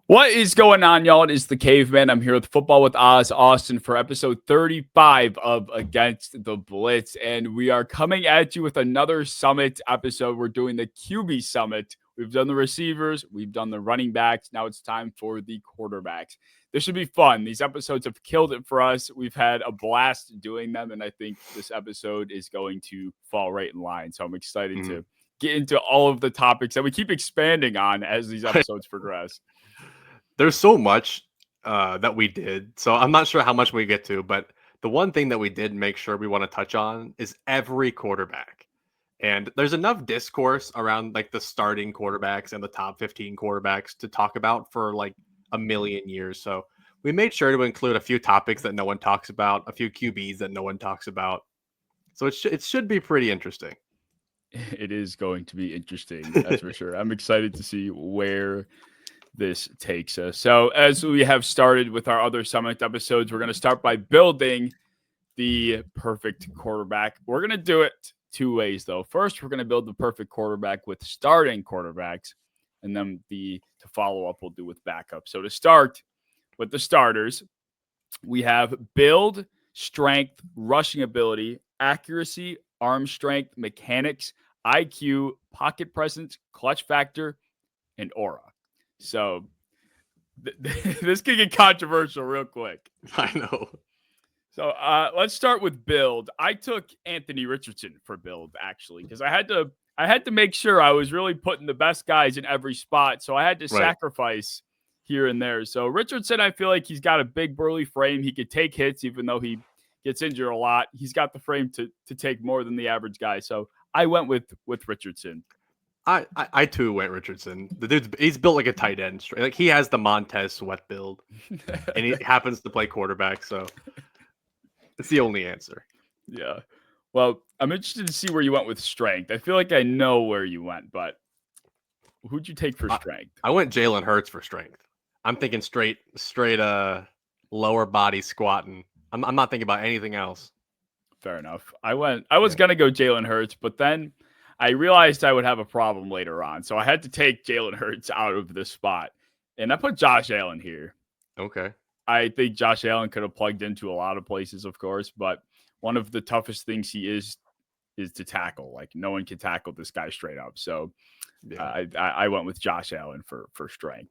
What is going on, y'all? It is the Caveman. I'm here with Football with Oz Austin for episode 35 of Against the Blitz. And we are coming at you with another Summit episode. We're doing the QB Summit. We've done the receivers. We've done the running backs. Now it's time for the quarterbacks. This should be fun. These episodes have killed it for us. We've had a blast doing them. And I think this episode is going to fall right in line. So I'm excited to get into all of the topics that we keep expanding on as these episodes progress. There's so much that we did, so I'm not sure how much we get to, but the one thing that we did make sure we want to touch on is every quarterback. And there's enough discourse around like the starting quarterbacks and the top 15 quarterbacks to talk about for like a million years. So we made sure to include a few topics that no one talks about, a few QBs that no one talks about. So it should be pretty interesting. It is going to be interesting, that's for sure. I'm excited to see where this takes us. So as we have started with our other Summit episodes, we're going to start by building the perfect quarterback. We're going to do it two ways, though. First, we're going to build the perfect quarterback with starting quarterbacks, and then to follow up, we'll do with backup. So to start with the starters, we have build, strength, rushing ability, accuracy, arm strength, mechanics, IQ, pocket presence, clutch factor, and aura. So this can get controversial real quick. I know. So let's start with build. I took Anthony Richardson for build, actually, because I had to make sure I was really putting the best guys in every spot. So I had to sacrifice here and there. So Richardson, I feel like he's got a big burly frame. He could take hits, even though he gets injured a lot. He's got the frame to take more than the average guy. So I went with Richardson. I too went Richardson. The he's built like a tight end. Like he has the Montez Sweat build, and he happens to play quarterback. So it's the only answer. Yeah. Well, I'm interested to see where you went with strength. I feel like I know where you went, but who'd you take for strength? I went Jalen Hurts for strength. I'm thinking straight lower body squatting. I'm not thinking about anything else. Fair enough. I was gonna go Jalen Hurts, but then I realized I would have a problem later on. So I had to take Jalen Hurts out of this spot. And I put Josh Allen here. Okay. I think Josh Allen could have plugged into a lot of places, of course, but one of the toughest things he is to tackle. Like no one can tackle this guy straight up. So I went with Josh Allen for strength.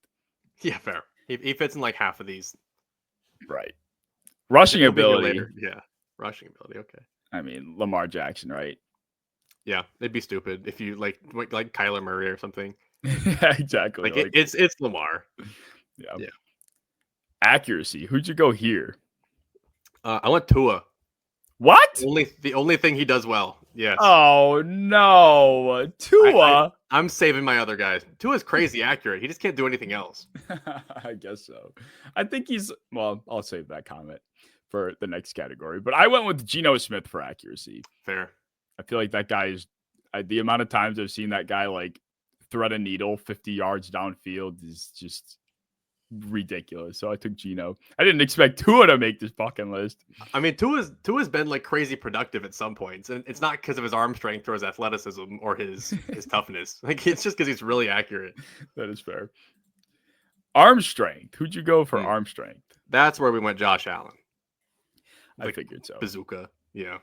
Yeah, fair. He fits in like half of these. Right. Rushing ability. Yeah. Rushing ability. Okay. I mean, Lamar Jackson, right? Yeah, it'd be stupid if you like Kyler Murray or something. Yeah, exactly. Like it's Lamar. Yeah. Accuracy. Who'd you go here? I went Tua. What? The only thing he does well. Yes. Oh no, Tua. I'm saving my other guys. Tua's crazy accurate. He just can't do anything else. I guess so. I think I'll save that comment for the next category. But I went with Geno Smith for accuracy. Fair. I feel like that guy is the amount of times I've seen that guy like thread a needle 50 yards downfield is just ridiculous. So I took Geno. I didn't expect Tua to make this fucking list. I mean, Tua's been like crazy productive at some points, and it's not because of his arm strength or his athleticism or his toughness. Like it's just because he's really accurate. That is fair. Arm strength. Who'd you go for arm strength? That's where we went. Josh Allen. I figured so. Bazooka. Yeah.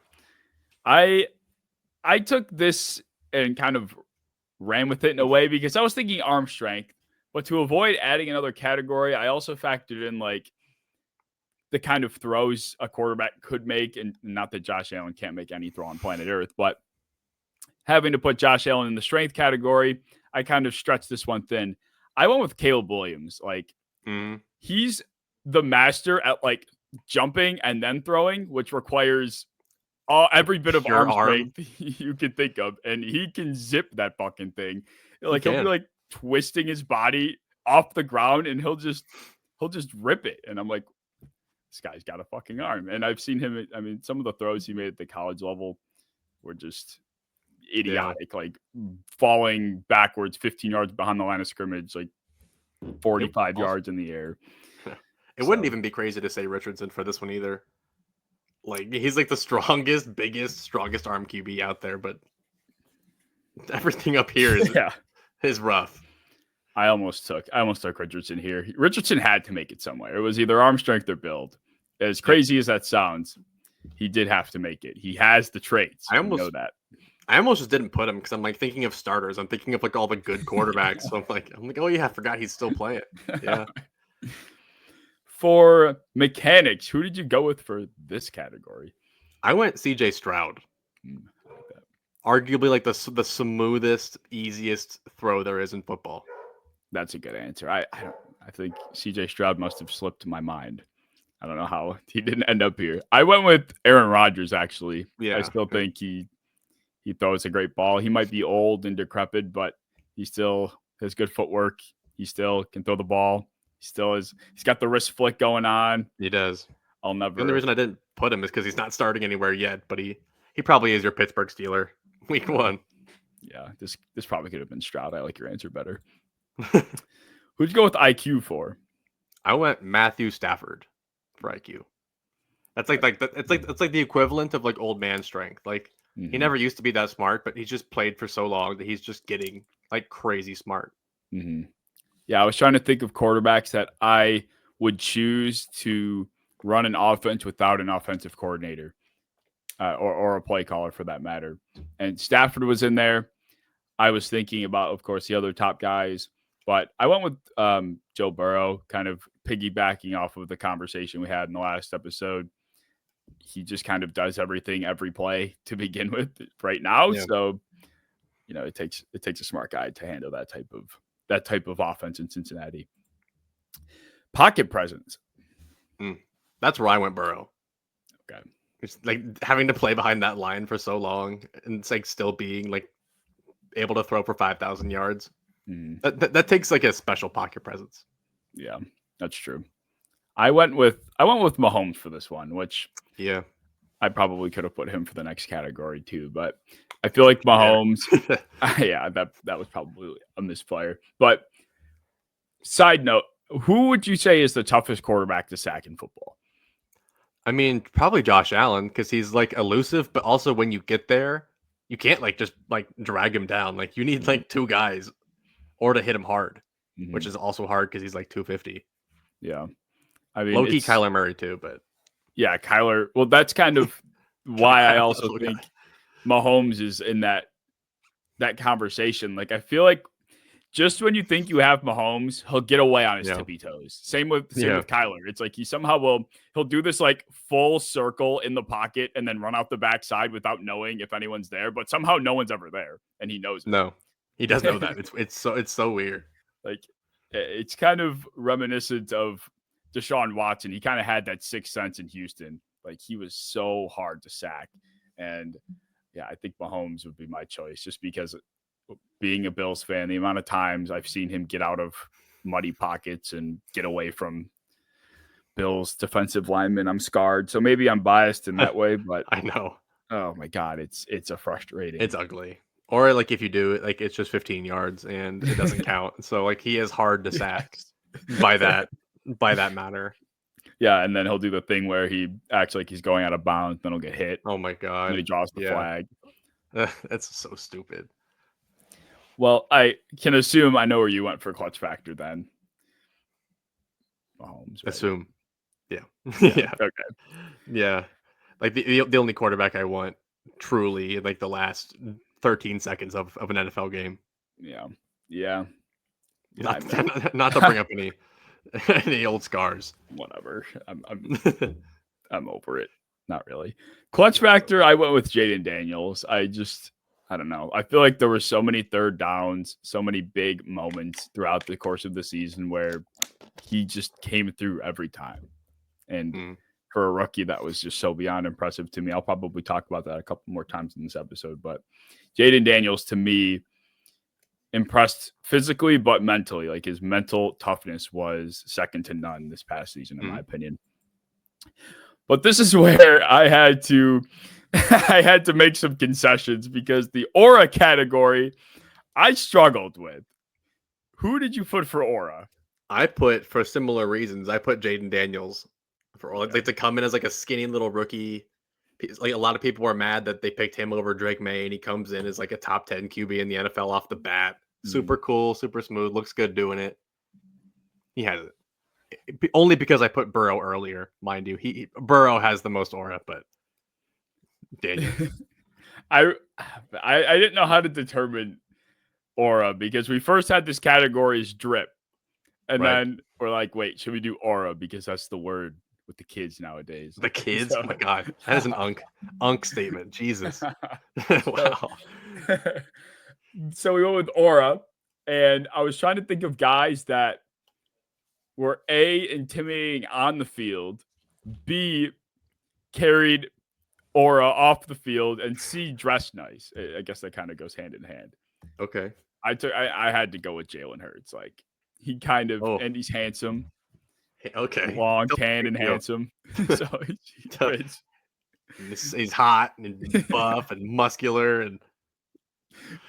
I took this and kind of ran with it in a way because I was thinking arm strength, but to avoid adding another category, I also factored in like the kind of throws a quarterback could make, and not that Josh Allen can't make any throw on planet Earth, but having to put Josh Allen in the strength category, I kind of stretched this one thin. I went with Caleb Williams. Like he's the master at like jumping and then throwing, which requires every bit of arm strength you can think of, and he can zip that fucking thing. Like he'll be like twisting his body off the ground, and he'll just rip it. And I'm like, this guy's got a fucking arm. And I've seen him. I mean, some of the throws he made at the college level were just idiotic, like falling backwards 15 yards behind the line of scrimmage, like 45 yards in the air. It wouldn't even be crazy to say Richardson for this one either. Like he's like the strongest arm QB out there, but everything up here is rough. I almost took Richardson here. Richardson had to make it somewhere. It was either arm strength or build. As crazy as that sounds, he did have to make it. He has the traits. I know that. I almost just didn't put him because I'm like thinking of starters. I'm thinking of like all the good quarterbacks. So I'm like, oh yeah, I forgot he's still playing. Yeah. For mechanics, who did you go with for this category? I went CJ Stroud. Arguably like the smoothest, easiest throw there is in football. That's a good answer. I think CJ Stroud must have slipped my mind. I don't know how he didn't end up here. I went with Aaron Rodgers, actually. Yeah. I still think he throws a great ball. He might be old and decrepit, but he still has good footwork. He still can throw the ball. He's got the wrist flick going on. He does. The only reason I didn't put him is because he's not starting anywhere yet, but he probably is your Pittsburgh Steeler week 1. Yeah, this probably could have been Stroud. I like your answer better. Who'd you go with IQ for? I went Matthew Stafford for IQ. That's it's like the equivalent of like old man strength. Like he never used to be that smart, but he's just played for so long that he's just getting like crazy smart. Mm-hmm. Yeah, I was trying to think of quarterbacks that I would choose to run an offense without an offensive coordinator or a play caller for that matter. And Stafford was in there. I was thinking about, of course, the other top guys, but I went with Joe Burrow, kind of piggybacking off of the conversation we had in the last episode. He just kind of does everything every play to begin with right now. Yeah. So, it takes a smart guy to handle that type of offense in Cincinnati. Pocket presence. That's where I went Burrow. Okay. It's like having to play behind that line for so long and it's like still being like able to throw for 5,000 yards. That takes like a special pocket presence. Yeah, that's true. I went with Mahomes for this one, which I probably could have put him for the next category too, but I feel like Mahomes, that was probably a misplayer. But side note, who would you say is the toughest quarterback to sack in football? I mean, probably Josh Allen because he's like elusive, but also when you get there, you can't like just like drag him down. Like you need like 2 guys or to hit him hard, which is also hard because he's like 250. Yeah. I mean, low-key Kyler Murray too, but yeah, Kyler. Well, that's kind of why I also think Mahomes is in that conversation. Like, I feel like just when you think you have Mahomes, he'll get away on his tippy toes. Same with Kyler. It's like he somehow he'll do this like full circle in the pocket and then run out the backside without knowing if anyone's there. But somehow no one's ever there, and he knows it. No, he does know that. It's so weird. Like, it's kind of reminiscent of Deshaun Watson. He kind of had that sixth sense in Houston. Like, he was so hard to sack. And yeah, I think Mahomes would be my choice just because being a Bills fan, the amount of times I've seen him get out of muddy pockets and get away from Bills defensive linemen, I'm scarred. So maybe I'm biased in that way, but I know. Oh my God, it's a frustrating. It's ugly. Or like if you do it, like it's just 15 yards and it doesn't count. So like he is hard to sack by that matter. Yeah, and then he'll do the thing where he acts like he's going out of bounds, then he'll get hit. Oh my God. And he draws the flag. That's so stupid. Well, I can assume I know where you went for clutch factor then. Mahomes. Right? Assume. Yeah. Yeah. Okay. Yeah. Like the only quarterback I want truly like the last 13 seconds of an NFL game. Yeah. Yeah. Not to bring up any old scars. Whatever. I'm over it. Not really. Clutch factor, I went with Jaden Daniels. I don't know. I feel like there were so many third downs, so many big moments throughout the course of the season where he just came through every time. And for a rookie, that was just so beyond impressive to me. I'll probably talk about that a couple more times in this episode. But Jaden Daniels, to me, impressed physically, but mentally. Like, his mental toughness was second to none this past season, in my opinion. But this is where I had to make some concessions because the aura category I struggled with. Who did you put for aura? I put, for similar reasons, I put Jaden Daniels for aura. Like to come in as like a skinny little rookie. Like a lot of people were mad that they picked him over Drake May, and he comes in as like a top 10 QB in the NFL off the bat. Super cool, super smooth, looks good doing it. He has it. Only because I put Burrow earlier, mind you. Burrow has the most aura, but Daniel. I didn't know how to determine aura because we first had this category as drip. And then we're like, wait, should we do aura? Because that's the word with the kids nowadays. The kids? So, oh my god. That is an unk statement. Jesus. Wow. So we went with aura. And I was trying to think of guys that were A, intimidating on the field, B, carried aura off the field, and C, dressed nice. I guess that kind of goes hand in hand. Okay. I had to go with Jalen Hurts. Like he kind of, and he's handsome. Okay. Long, tan, and handsome. So he's hot and buff and muscular and.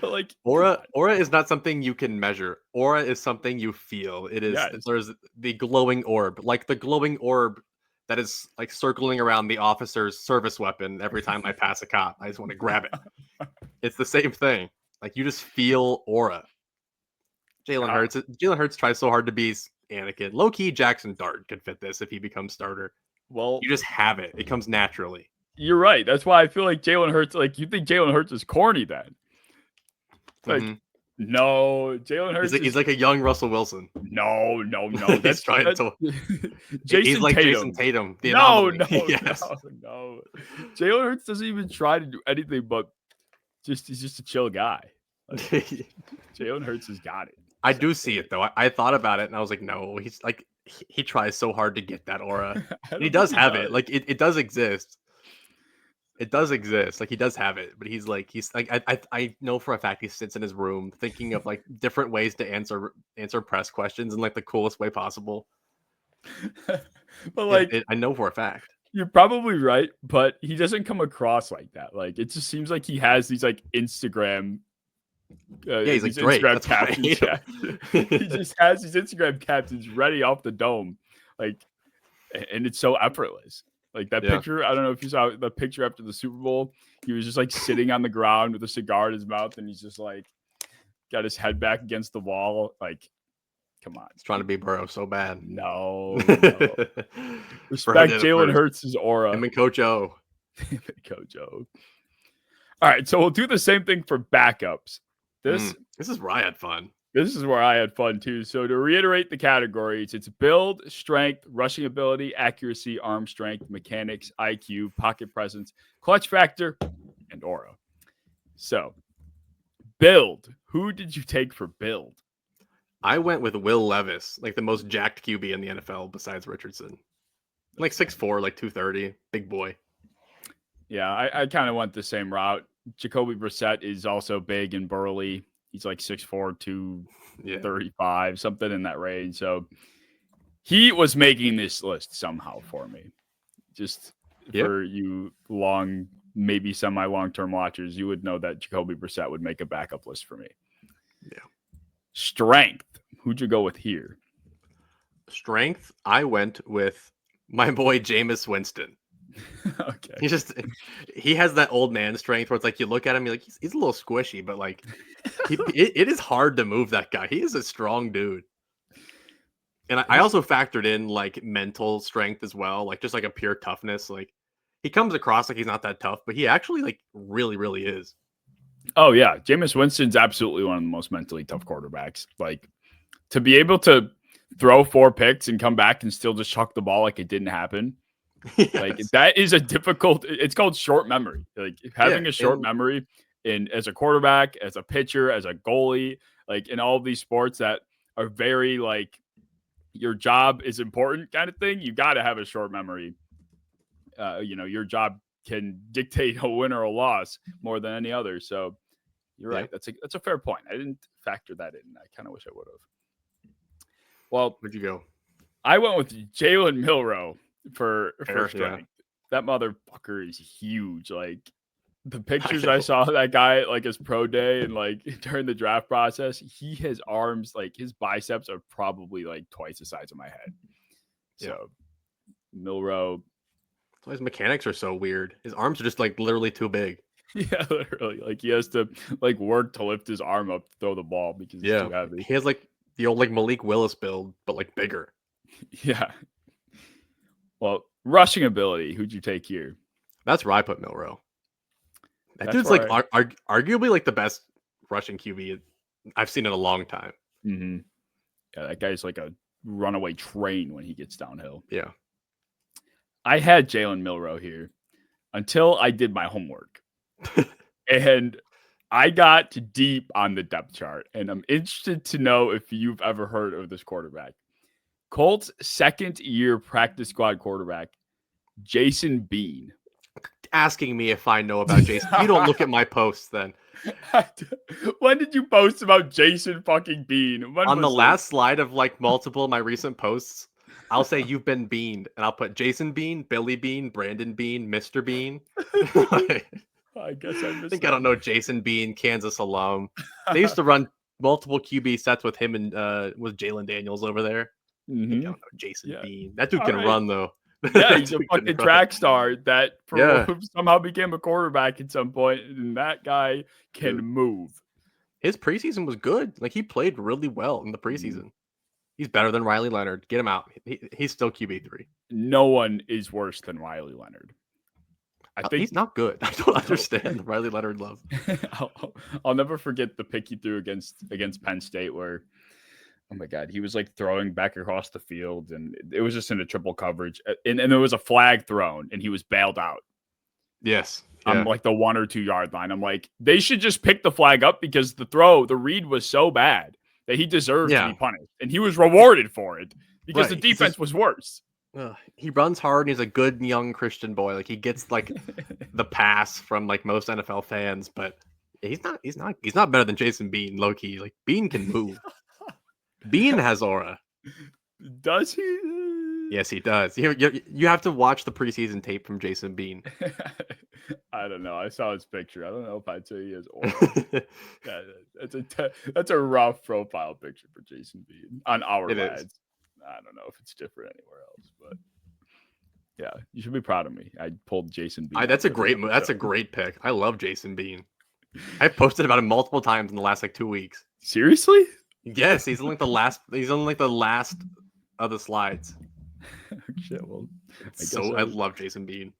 But like aura is not something you can measure. Aura is something you feel. It is there's the glowing orb, like the glowing orb that is like circling around the officer's service weapon every time I pass a cop. I just want to grab it. It's the same thing. Like you just feel aura. Jalen Hurts tries so hard to be Anakin. Low-key Jackson Dart could fit this if he becomes starter. Well, you just have it. It comes naturally. You're right. That's why I feel like Jalen Hurts, like you think Jalen Hurts is corny then. Like, no, Jalen Hurts. He's like a young Russell Wilson. No. That's trying to. He's like Jason Tatum. No. Jalen Hurts doesn't even try to do anything, but he's just a chill guy. Like, Jalen Hurts has got it. I do see it though. I thought about it and I was like, no, he's like he tries so hard to get that aura. He does have it. Like it does exist. It does exist. Like he does have it, but he's like I know for a fact he sits in his room thinking of like different ways to answer press questions in like the coolest way possible. But like I know for a fact. You're probably right, but he doesn't come across like that. Like it just seems like he has these like Instagram he's like Drake. Instagram captions. He just has these Instagram captions ready off the dome. Like and it's so effortless. Like that picture, I don't know if you saw the picture after the Super Bowl. He was just like sitting on the ground with a cigar in his mouth, and he's just like got his head back against the wall. Like, come on, he's trying to be Burrow so bad. No. Respect Jalen Hurts' aura. Him and Coach O. All right, so we'll do the same thing for backups. This is where I had fun. This is where I had fun too. So to reiterate the categories, it's build, strength, rushing ability, accuracy, arm strength, mechanics, IQ, pocket presence, clutch factor, and aura. So build. Who did you take for build? I went with Will Levis, like the most jacked QB in the NFL besides Richardson. Like 6'4", like 230, big boy. Yeah, I kind of went the same route. Jacoby Brissett is also big and burly. He's like 6'4", 235, something in that range. So he was making this list somehow for me. Just for you maybe semi-long-term watchers, you would know that Jacoby Brissett would make a backup list for me. Yeah. Strength. Who'd you go with here? Strength, I went with my boy Jameis Winston. Okay. He has that old man strength where it's like you look at him, you're like he's a little squishy, but like it is hard to move that guy. He is a strong dude. And I also factored in like mental strength as well, like just like a pure toughness. Like he comes across like he's not that tough, but he actually like really, really is. Oh yeah, Jameis Winston's absolutely one of the most mentally tough quarterbacks. Like to be able to throw 4 picks and come back and still just chuck the ball like it didn't happen. Yes. Like that is a difficult. It's called short memory. Like having a short memory as a quarterback, as a pitcher, as a goalie, like in all of these sports that are very like your job is important kind of thing. You got to have a short memory. Your job can dictate a win or a loss more than any other. So you're right. That's a fair point. I didn't factor that in. I kind of wish I would have. Well, where'd you go? I went with Jalen Milroe for strength. Yeah. That motherfucker is huge. Like the pictures I saw of that guy like his pro day and like during the draft process, he has arms like his biceps are probably like twice the size of my head. So Milroe. His mechanics are so weird. His arms are just like literally too big. Yeah, literally. Like he has to like work to lift his arm up to throw the ball because it's Yeah, too heavy. he has like the old like Malik Willis build, but like bigger. Yeah. Well, rushing ability. Who'd you take here? That's where I put Milrow. That That's dude's like where arguably like the best rushing QB I've seen in a long time. Mm-hmm. Yeah, that guy's like a runaway train when he gets downhill. Yeah. I had Jalen Milrow here until I did my homework. And I got deep on the depth chart. And I'm interested to know if you've ever heard of this quarterback. Colts' second-year practice squad quarterback, Jason Bean. Asking me if I know about Jason. You don't look at my posts then. When did you post about Jason fucking Bean? On the last slide of like multiple of my recent posts, I'll say you've been beaned, and I'll put Jason Bean, Billy Bean, Brandon Bean, Mr. Bean. I guess I missed I don't know Jason Bean, Kansas alum. They used to run multiple QB sets with him and with Jalen Daniels over there. I don't know Jason Bean. That dude can run though. Yeah, he's a fucking track star that somehow became a quarterback at some point, and that guy can move. His preseason was good. Like he played really well in the preseason. He's better than Riley Leonard. Get him out. He's still QB3. No one is worse than Riley Leonard. I think he's not good. I don't understand the Riley Leonard love. I'll never forget the pick he threw against Penn State where, oh my God, he was like throwing back across the field and it was just in a triple coverage. And there was a flag thrown and he was bailed out. Yes. On like the 1 or 2 yard line. I'm like, they should just pick the flag up because the read was so bad that he deserved to be punished. And he was rewarded for it because the defense was worse. He runs hard and he's a good young Christian boy. Like he gets like the pass from like most NFL fans, but he's not better than Jason Bean, low key. Like Bean can move. Bean has aura. Does he? Yes, he does. You have to watch the preseason tape from Jason Bean. I don't know. I saw his picture. I don't know if I'd say he has aura. That's a rough profile picture for Jason Bean on our lads. I don't know if it's different anywhere else, but yeah, you should be proud of me. I pulled Jason Bean. That's a great move. That's a great pick. I love Jason Bean. I've posted about him multiple times in the last like 2 weeks. Seriously? Yes, he's on like the last. He's on like the last of the slides. Shit, well, I love Jason Bean.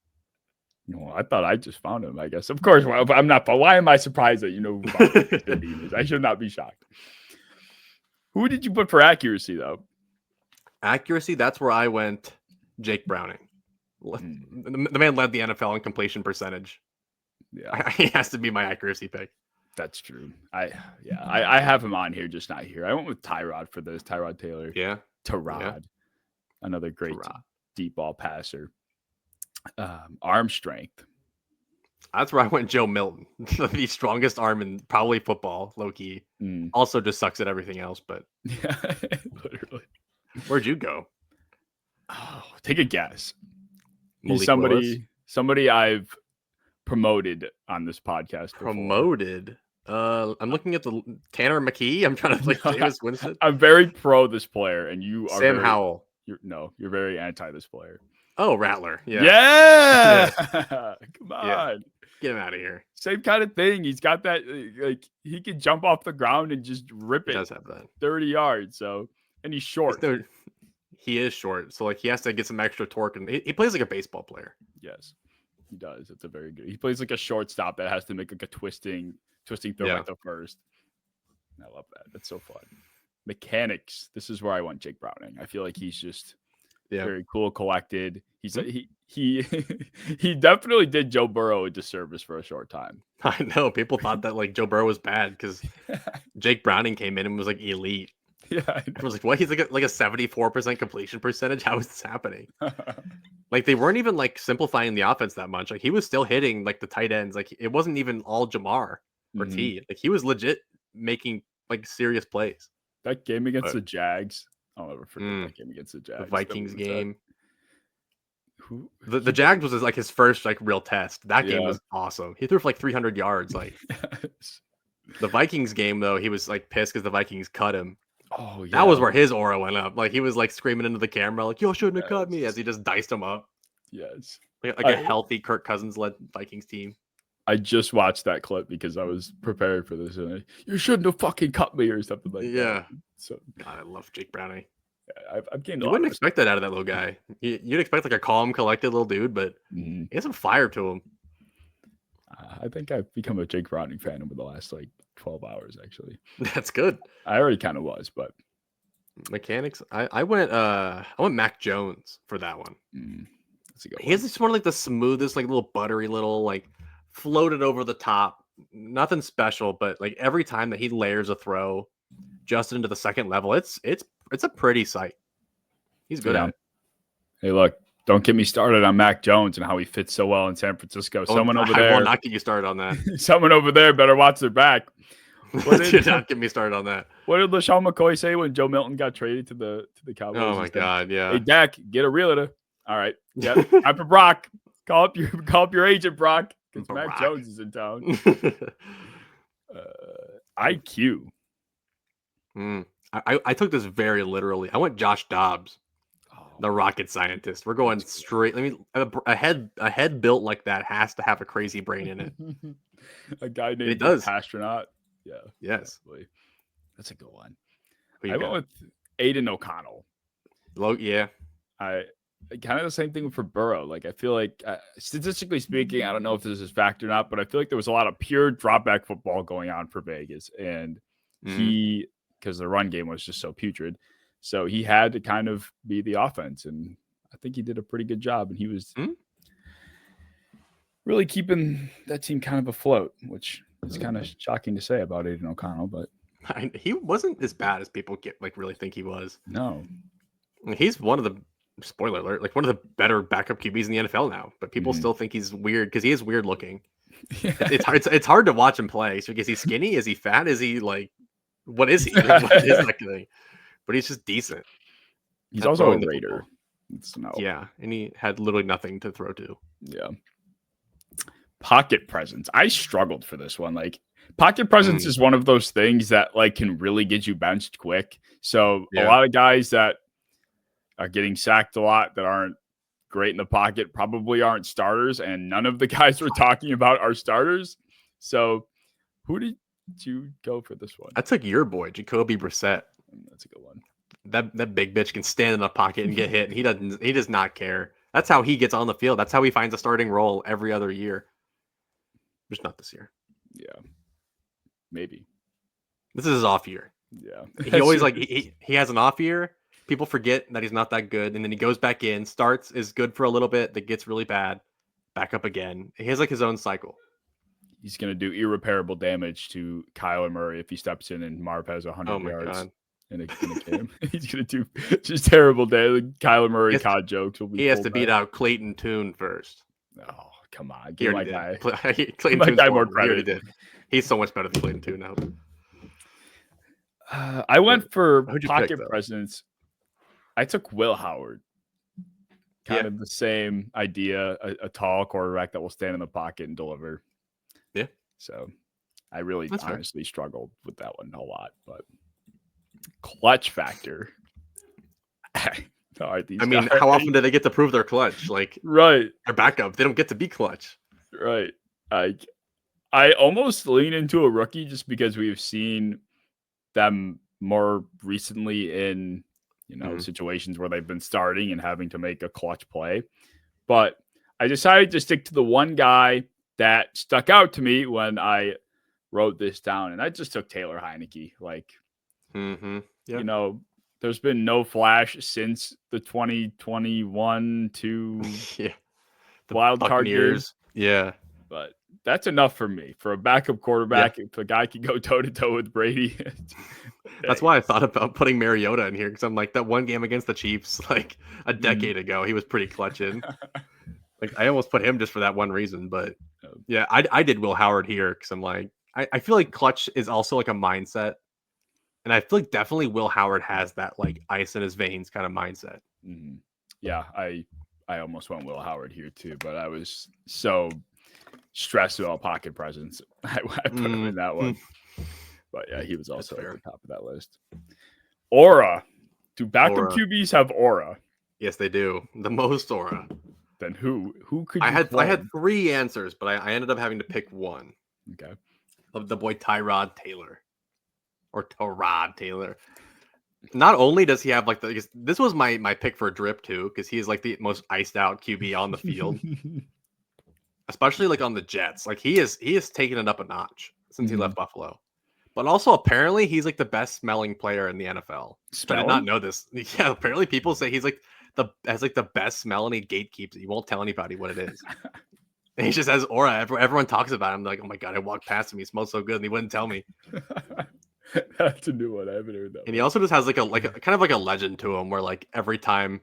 Well, I thought I just found him. I guess, of course, I'm not. But why am I surprised that you know who Jason Bean is? I should not be shocked. Who did you put for accuracy though? Accuracy, that's where I went. Jake Browning. The man led the NFL in completion percentage. Yeah, he has to be my accuracy pick. That's true. I have him on here, just not here. I went with Tyrod for this. Tyrod Taylor. Yeah. Another great deep ball passer. Arm strength. That's where I went. Joe Milton, the strongest arm in probably football. Low key. Also just sucks at everything else. But yeah, literally. Where'd you go? Oh, take a guess. He's somebody I've promoted on this podcast. Promoted? I'm looking at the Tanner McKee. I'm trying to think. Jameis Winston. I'm very pro this player, and you are Sam Howell. You're very anti this player. Oh, Rattler. Yeah. Yeah. Come on. Yeah. Get him out of here. Same kind of thing. He's got that, like, he can jump off the ground and just rip it. He does have that. 30 yards. So, and he's short. He is short. So, like, he has to get some extra torque. And he plays like a baseball player. Yes, he does. It's a very good. He plays like a shortstop that has to make like a twisting throw at the first. I love that. That's so fun. Mechanics. This is where I want Jake Browning. I feel like he's just very cool, collected. He's he definitely did Joe Burrow a disservice for a short time. I know people thought that like Joe Burrow was bad because Jake Browning came in and was like elite. Yeah, I was like, what? He's like a 74% completion percentage. How is this happening? Like they weren't even like simplifying the offense that much. Like he was still hitting like the tight ends. Like it wasn't even all Jamar or T. Like he was legit making like serious plays. That game against the Jags. I'll never forget that game against the Jags. The Vikings game. The Jags was like his first like real test. That game was awesome. He threw for like 300 yards. Like the Vikings game though, he was like pissed because the Vikings cut him. Oh yeah, that was where his aura went up. Like he was like screaming into the camera, like "Yo, shouldn't have cut me," as he just diced him up. Yes, like a healthy Kirk Cousins led Vikings team. I just watched that clip because I was prepared for this. And you shouldn't have fucking cut me or something like that. So God, I love Jake Browning. I've gained a You lot wouldn't of expect that out of that little guy. You'd expect like a calm, collected little dude, but he has some fire to him. I think I've become a Jake Browning fan over the last like 12 hours, actually. That's good. I already kind of was, but mechanics. I went Mac Jones for that one. That's a good He has just one of like the smoothest, like little buttery little like floated over the top. Nothing special, but like every time that he layers a throw just into the second level, it's a pretty sight. He's good at it. Hey, look, don't get me started on Mac Jones and how he fits so well in San Francisco. Someone over there. I will not get you started on that. Someone over there better watch their back. Do not get me started on that. What did LaShawn McCoy say when Joe Milton got traded to the Cowboys? Oh my God, yeah. Hey Dak, get a realtor. All right, yeah. Time for Brock. Call up your agent, Brock, because Mac Jones is in town. IQ. I took this very literally. I went Josh Dobbs, the rocket scientist. We're going straight. A head built like that has to have a crazy brain in it. A guy named it does. Astronaut. Yeah. Yes. Definitely. That's a good one. I went with Aiden O'Connell. Yeah. I kind of the same thing for Burrow. Like I feel like statistically speaking, I don't know if this is fact or not, but I feel like there was a lot of pure drop back football going on for Vegas, and because the run game was just so putrid, so he had to kind of be the offense, and I think he did a pretty good job, and he was really keeping that team kind of afloat, which is kind of shocking to say about Aiden O'Connell, but he wasn't as bad as people really think he was. No, he's one of the spoiler alert, like one of the better backup QBs in the NFL now, but people still think he's weird because he is weird looking. Yeah. It's hard to watch him play. So is he skinny? Is he fat? Is he like, what is he? What is that thing? But he's just decent. He's also a Raider. Yeah, and he had literally nothing to throw to. Yeah. Pocket presence. I struggled for this one. Like pocket presence is one of those things that like can really get you benched quick. So a lot of guys that are getting sacked a lot that aren't great in the pocket probably aren't starters, and none of the guys we're talking about are starters. So who did you go for this one? I took your boy, Jacoby Brissett. That's a good one. That big bitch can stand in the pocket and get hit. And he does not care. That's how he gets on the field. That's how he finds a starting role every other year. Just not this year. Yeah. Maybe. This is his off year. Yeah. He always like he has an off year. People forget that he's not that good, and then he goes back in, starts, is good for a little bit, that gets really bad, back up again. He has like his own cycle. He's going to do irreparable damage to Kyler Murray if he steps in and Marv has 100 yards in a game. He's going to do just terrible damage. Kyler Murray COD jokes will be. He has to beat out Clayton Tune first. Oh, come on. Give my guy, Clayton my guy more credit. He did. He's so much better than Clayton Tune now. I went for pocket presence. I took Will Howard. Kind of the same idea, a tall quarterback that will stand in the pocket and deliver. Yeah. So I really honestly struggled with that one a lot, but clutch factor. How often do they get to prove their clutch? Like right. Their backup. They don't get to be clutch. Right. I almost lean into a rookie just because we've seen them more recently in situations where they've been starting and having to make a clutch play. But I decided to stick to the one guy that stuck out to me when I wrote this down. And I just took Taylor Heineke. Like, there's been no flash since the 2021 to the wild card years. Yeah. But that's enough for me. For a backup quarterback, if a guy can go toe-to-toe with Brady. That's why I thought about putting Mariota in here, because I'm like, that one game against the Chiefs, like a decade ago, he was pretty clutch in. Like, I almost put him just for that one reason. But yeah, I did Will Howard here because I'm like, I feel like clutch is also like a mindset. And I feel like definitely Will Howard has that like ice in his veins kind of mindset. Yeah, I almost went Will Howard here too, but I was so stressed about pocket presence. I put him in that one. But yeah, he was also at the top of that list. Aura. Do backup QBs have aura? Yes, they do. The most aura. Then who could I you had claim? 3 answers, but I ended up having to pick one. Okay. Of the boy Tyrod Taylor. Or Tyrod Taylor. Not only does he have like this was my pick for drip too, because he is like the most iced out QB on the field, especially like on the Jets. Like he is taken it up a notch since he left Buffalo. But also apparently he's like the best smelling player in the NFL. I did not Smelling? know this. Yeah, apparently people say he's like the best smell and he gatekeeps it. He won't tell anybody what it is. And he just has aura. Everyone talks about him. Like, oh my god, I walked past him. He smells so good, and he wouldn't tell me. That's a new one. I haven't heard that. And he also just has like a kind of like a legend to him, where like every time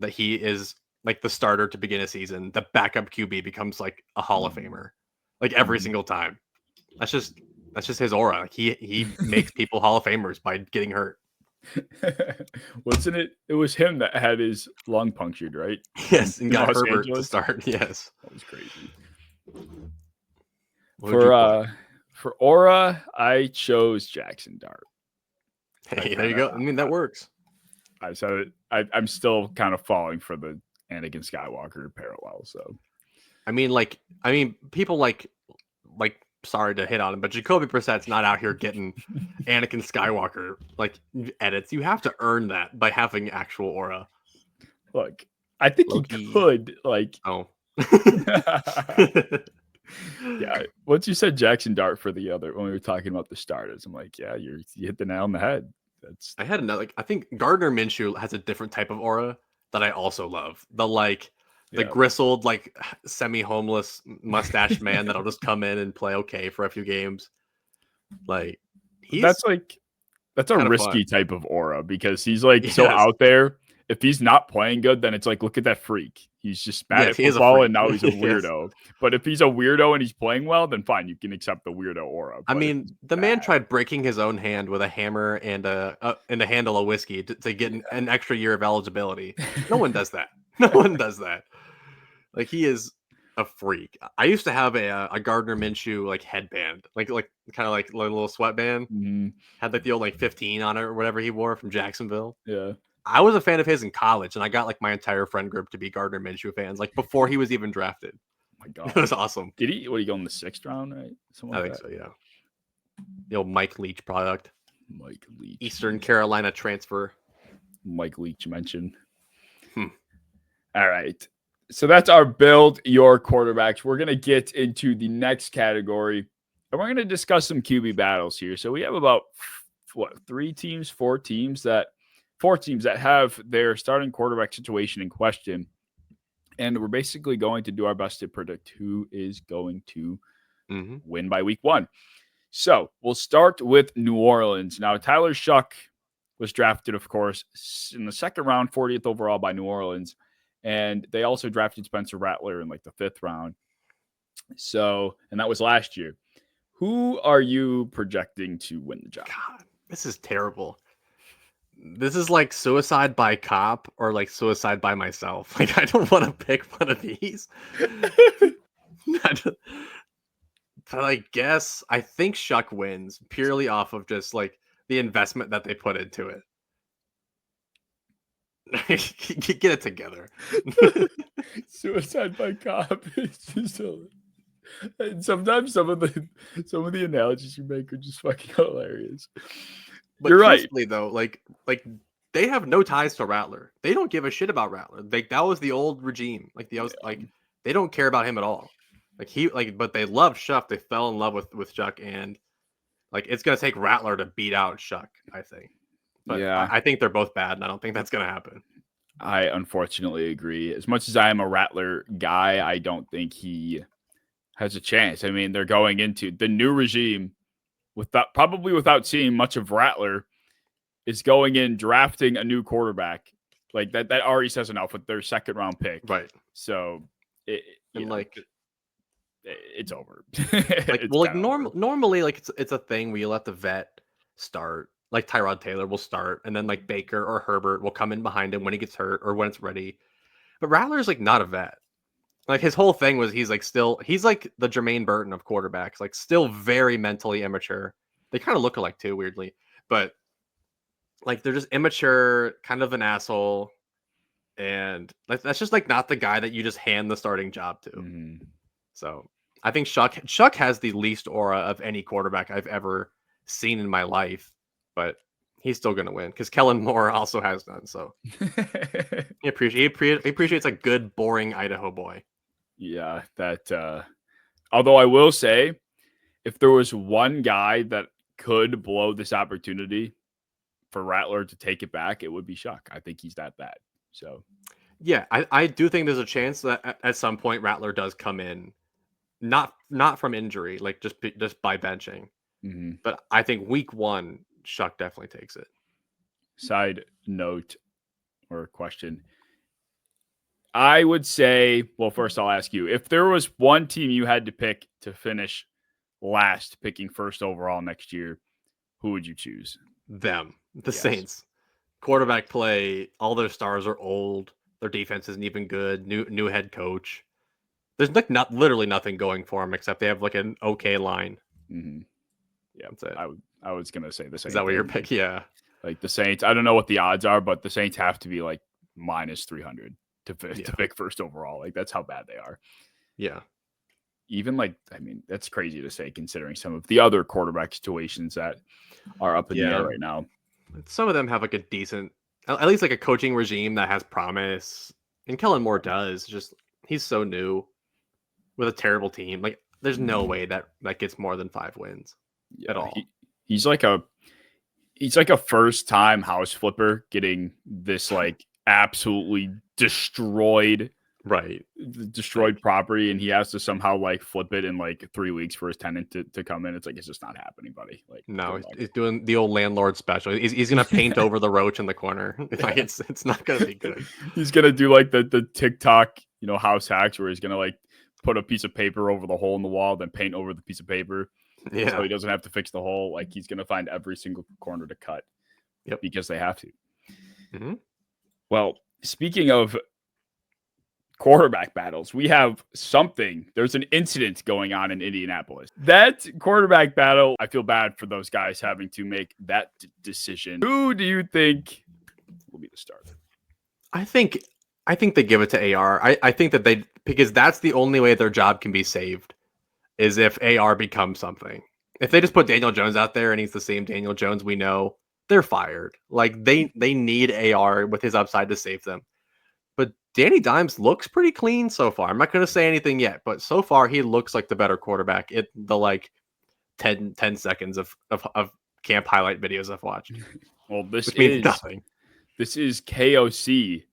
that he is like the starter to begin a season, the backup QB becomes like a Hall of Famer, like every single time. That's just his aura. Like he makes people Hall of Famers by getting hurt. Wasn't it? It was him that had his lung punctured, right? Yes, and got Los Herbert to Angeles? start. Yes, That was crazy. what would you put? For aura, I chose Jackson Dart. Hey, there you go. I mean, that works. I said it. I'm still kind of falling for the Anakin Skywalker parallel. So, I mean, people like sorry to hit on him, but Jacoby Brissett's not out here getting Anakin Skywalker like edits. You have to earn that by having actual aura. look, I think Low-key. he could like. Oh. Yeah, once you said Jackson Dart for the other when we were talking about the starters, I'm like, yeah, you hit the nail on the head. I had another. Like, I think Gardner Minshew has a different type of aura that I also love. The grizzled, like semi-homeless mustache man that'll just come in and play okay for a few games. Like that's a risky type of aura because he's like so out there. If he's not playing good, then it's like, look at that freak. He's just bad at football and now he's a weirdo. But if he's a weirdo and he's playing well, then fine, you can accept the weirdo aura. I mean, the man tried breaking his own hand with a hammer and a handle of whiskey to get an extra year of eligibility. No one does that. No one does that. Like, he is a freak. I used to have a Gardner Minshew like headband, like kind of like a little sweatband. Mm-hmm. Had like the old like 15 on it or whatever he wore from Jacksonville. Yeah. I was a fan of his in college, and I got like my entire friend group to be Gardner Minshew fans, like before he was even drafted. Oh my god, it was awesome. Did he? What did he go in the 6th round? Right? I think so. Yeah. The old Mike Leach product. Mike Leach, Eastern Carolina transfer. Mike Leach mention. All right, so that's our build your quarterbacks. We're gonna get into the next category, and we're gonna discuss some QB battles here. So we have about 4 teams that have their starting quarterback situation in question. And we're basically going to do our best to predict who is going to win by week 1. So we'll start with New Orleans. Now, Tyler Shuck was drafted, of course, in the 2nd round, 40th overall by New Orleans. And they also drafted Spencer Rattler in like the 5th round. So, and that was last year. Who are you projecting to win the job? God, this is terrible. This is like suicide by cop or like suicide by myself. Like, I don't want to pick one of these. But I guess I think Shuck wins purely off of just like the investment that they put into it. Get it together. Suicide by cop. It's just so... And sometimes some of the analogies you make are just fucking hilarious. But you're right, though. Like they have no ties to Rattler. They don't give a shit about Rattler. Like, that was the old regime. Like like they don't care about him at all. But they love Shuck. They fell in love with Shuck, and like it's gonna take Rattler to beat out Shuck, I think. But yeah, I think they're both bad, and I don't think that's gonna happen. I unfortunately agree. As much as I am a Rattler guy, I don't think he has a chance. I mean, they're going into the new regime without seeing much of Rattler, is going in drafting a new quarterback. Like that already says enough with their 2nd round pick. Right. So it's over. Normally like it's a thing where you let the vet start. Like Tyrod Taylor will start, and then like Baker or Herbert will come in behind him when he gets hurt or when it's ready. But Rattler's like not a vet. Like, his whole thing was he's like the Jermaine Burton of quarterbacks, like still very mentally immature. They kind of look alike too, weirdly, but like they're just immature, kind of an asshole. and that's just like not the guy that you just hand the starting job to. Mm-hmm. So I think Chuck has the least aura of any quarterback I've ever seen in my life, but he's still going to win because Kellen Moore also has none. So he appreciates a good, boring Idaho boy. Yeah, that. Although I will say, if there was one guy that could blow this opportunity for Rattler to take it back, it would be Shuck. I think he's that bad. So yeah, I do think there's a chance that at some point Rattler does come in, not from injury, like just by benching. mm-hmm. But I think week 1, Shuck definitely takes it. Side note or question. I would say, well, first I'll ask you, if there was one team you had to pick to finish last, picking first overall next year, who would you choose? The Saints. Quarterback play, all their stars are old. Their defense isn't even good. New head coach. There's like literally nothing going for them except they have like an okay line. Mm-hmm. Yeah, that's it. I was gonna say the same. Is that what your pick? Yeah, like the Saints. I don't know what the odds are, but the Saints have to be like minus 300 to pick first overall. Like that's how bad they are. Yeah. Even like, I mean, that's crazy to say considering some of the other quarterback situations that are up in the air right now. Some of them have like a decent, at least like a coaching regime that has promise. And Kellen Moore does. Just he's so new with a terrible team. Like there's no way that gets more than 5 wins at all. He's like a first time house flipper getting this like absolutely destroyed property, and he has to somehow like flip it in like 3 weeks for his tenant to come in. It's like, it's just not happening, buddy. Like, no, he's doing the old landlord special. He's gonna paint over the roach in the corner. Like it's not gonna be good. He's gonna do like the TikTok, house hacks where he's gonna like put a piece of paper over the hole in the wall, then paint over the piece of paper. Yeah. So he doesn't have to fix the hole. Like he's gonna find every single corner to cut. Yep. Because they have to. Mm-hmm. Well, speaking of quarterback battles, we have something. There's an incident going on in Indianapolis. That quarterback battle, I feel bad for those guys having to make that decision. Who do you think will be the starter? I think they give it to AR. I think that because that's the only way their job can be saved is if AR becomes something. If they just put Daniel Jones out there and he's the same Daniel Jones we know, they're fired. Like they need AR with his upside to save them. But Danny Dimes looks pretty clean so far. I'm not going to say anything yet, but so far he looks like the better quarterback in the like 10 seconds of camp highlight videos I've watched. Well, this means nothing. This is KOC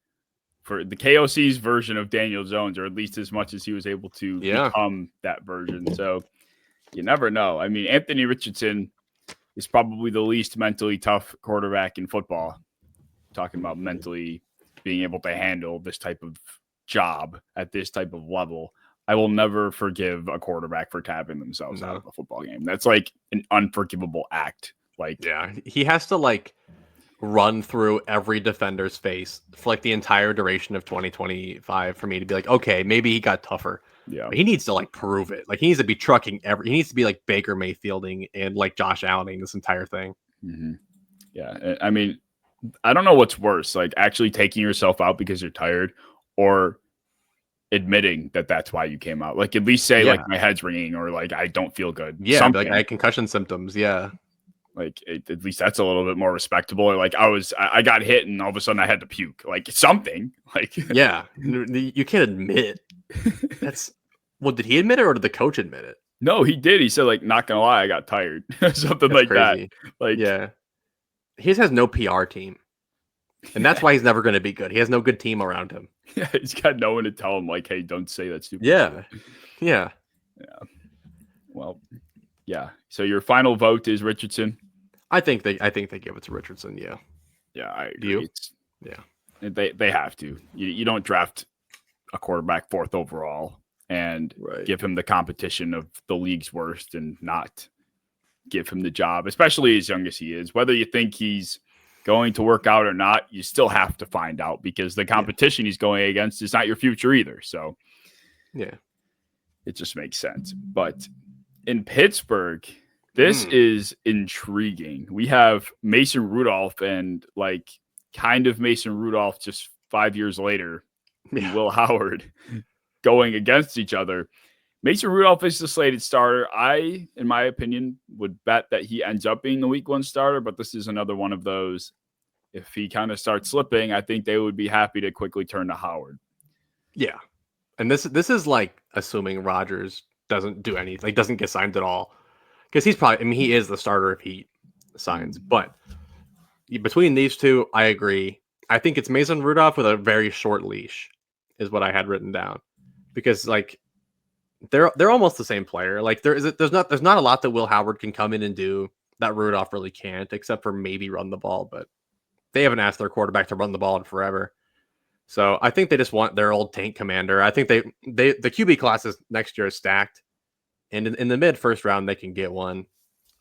for the KOC's version of Daniel Jones, or at least as much as he was able to become that version. So you never know. I mean, Anthony Richardson is probably the least mentally tough quarterback in football. Talking about mentally being able to handle this type of job at this type of level. I will never forgive a quarterback for tapping themselves out of a football game. That's like an unforgivable act. Like, yeah, he has to like run through every defender's face for like the entire duration of 2025 for me to be like, okay, maybe he got tougher. Yeah, but he needs to like prove it. Like he needs to be trucking he needs to be like Baker Mayfielding and like Josh Allening this entire thing. Mm-hmm. Yeah, I mean, I don't know what's worse, like actually taking yourself out because you're tired, or admitting that that's why you came out. Like at least say like my head's ringing, or like I don't feel good. Yeah, like I had concussion symptoms. Yeah, like at least that's a little bit more respectable. Or like I got hit and all of a sudden I had to puke. Like something. Like yeah, you can't admit. That's did he admit it or did the coach admit it? No, he did. He said like, not gonna lie, I got tired. Something like crazy. That. Like yeah. He has no PR team, and that's why he's never going to be good. He has no good team around him. Yeah, he's got no one to tell him, like, hey, don't say that stupid shit. Yeah. Well, yeah. So your final vote is Richardson? I think they give it to Richardson, yeah. Yeah, I agree. Yeah. They have to. You don't draft a quarterback 4th overall and give him the competition of the league's worst and not give him the job, especially as young as he is. Whether you think he's going to work out or not, you still have to find out, because the competition he's going against is not your future either. So it just makes sense. But in Pittsburgh, this is intriguing. We have Mason Rudolph, and like kind of Mason Rudolph just 5 years later, and Will Howard going against each other. Mason Rudolph is the slated starter. I, in my opinion, would bet that he ends up being the week 1 starter, but this is another one of those. If he kind of starts slipping, I think they would be happy to quickly turn to Howard. Yeah. And this is like assuming Rodgers doesn't do anything, like doesn't get signed at all. Because he's probably, I mean, he is the starter if he signs. But between these two, I agree. I think it's Mason Rudolph with a very short leash, is what I had written down. Because like they're almost the same player. Like there's not a lot that Will Howard can come in and do that Rudolph really can't, except for maybe run the ball. But they haven't asked their quarterback to run the ball in forever. So I think they just want their old tank commander. I think the QB classes next year is stacked, and in the mid first round they can get one.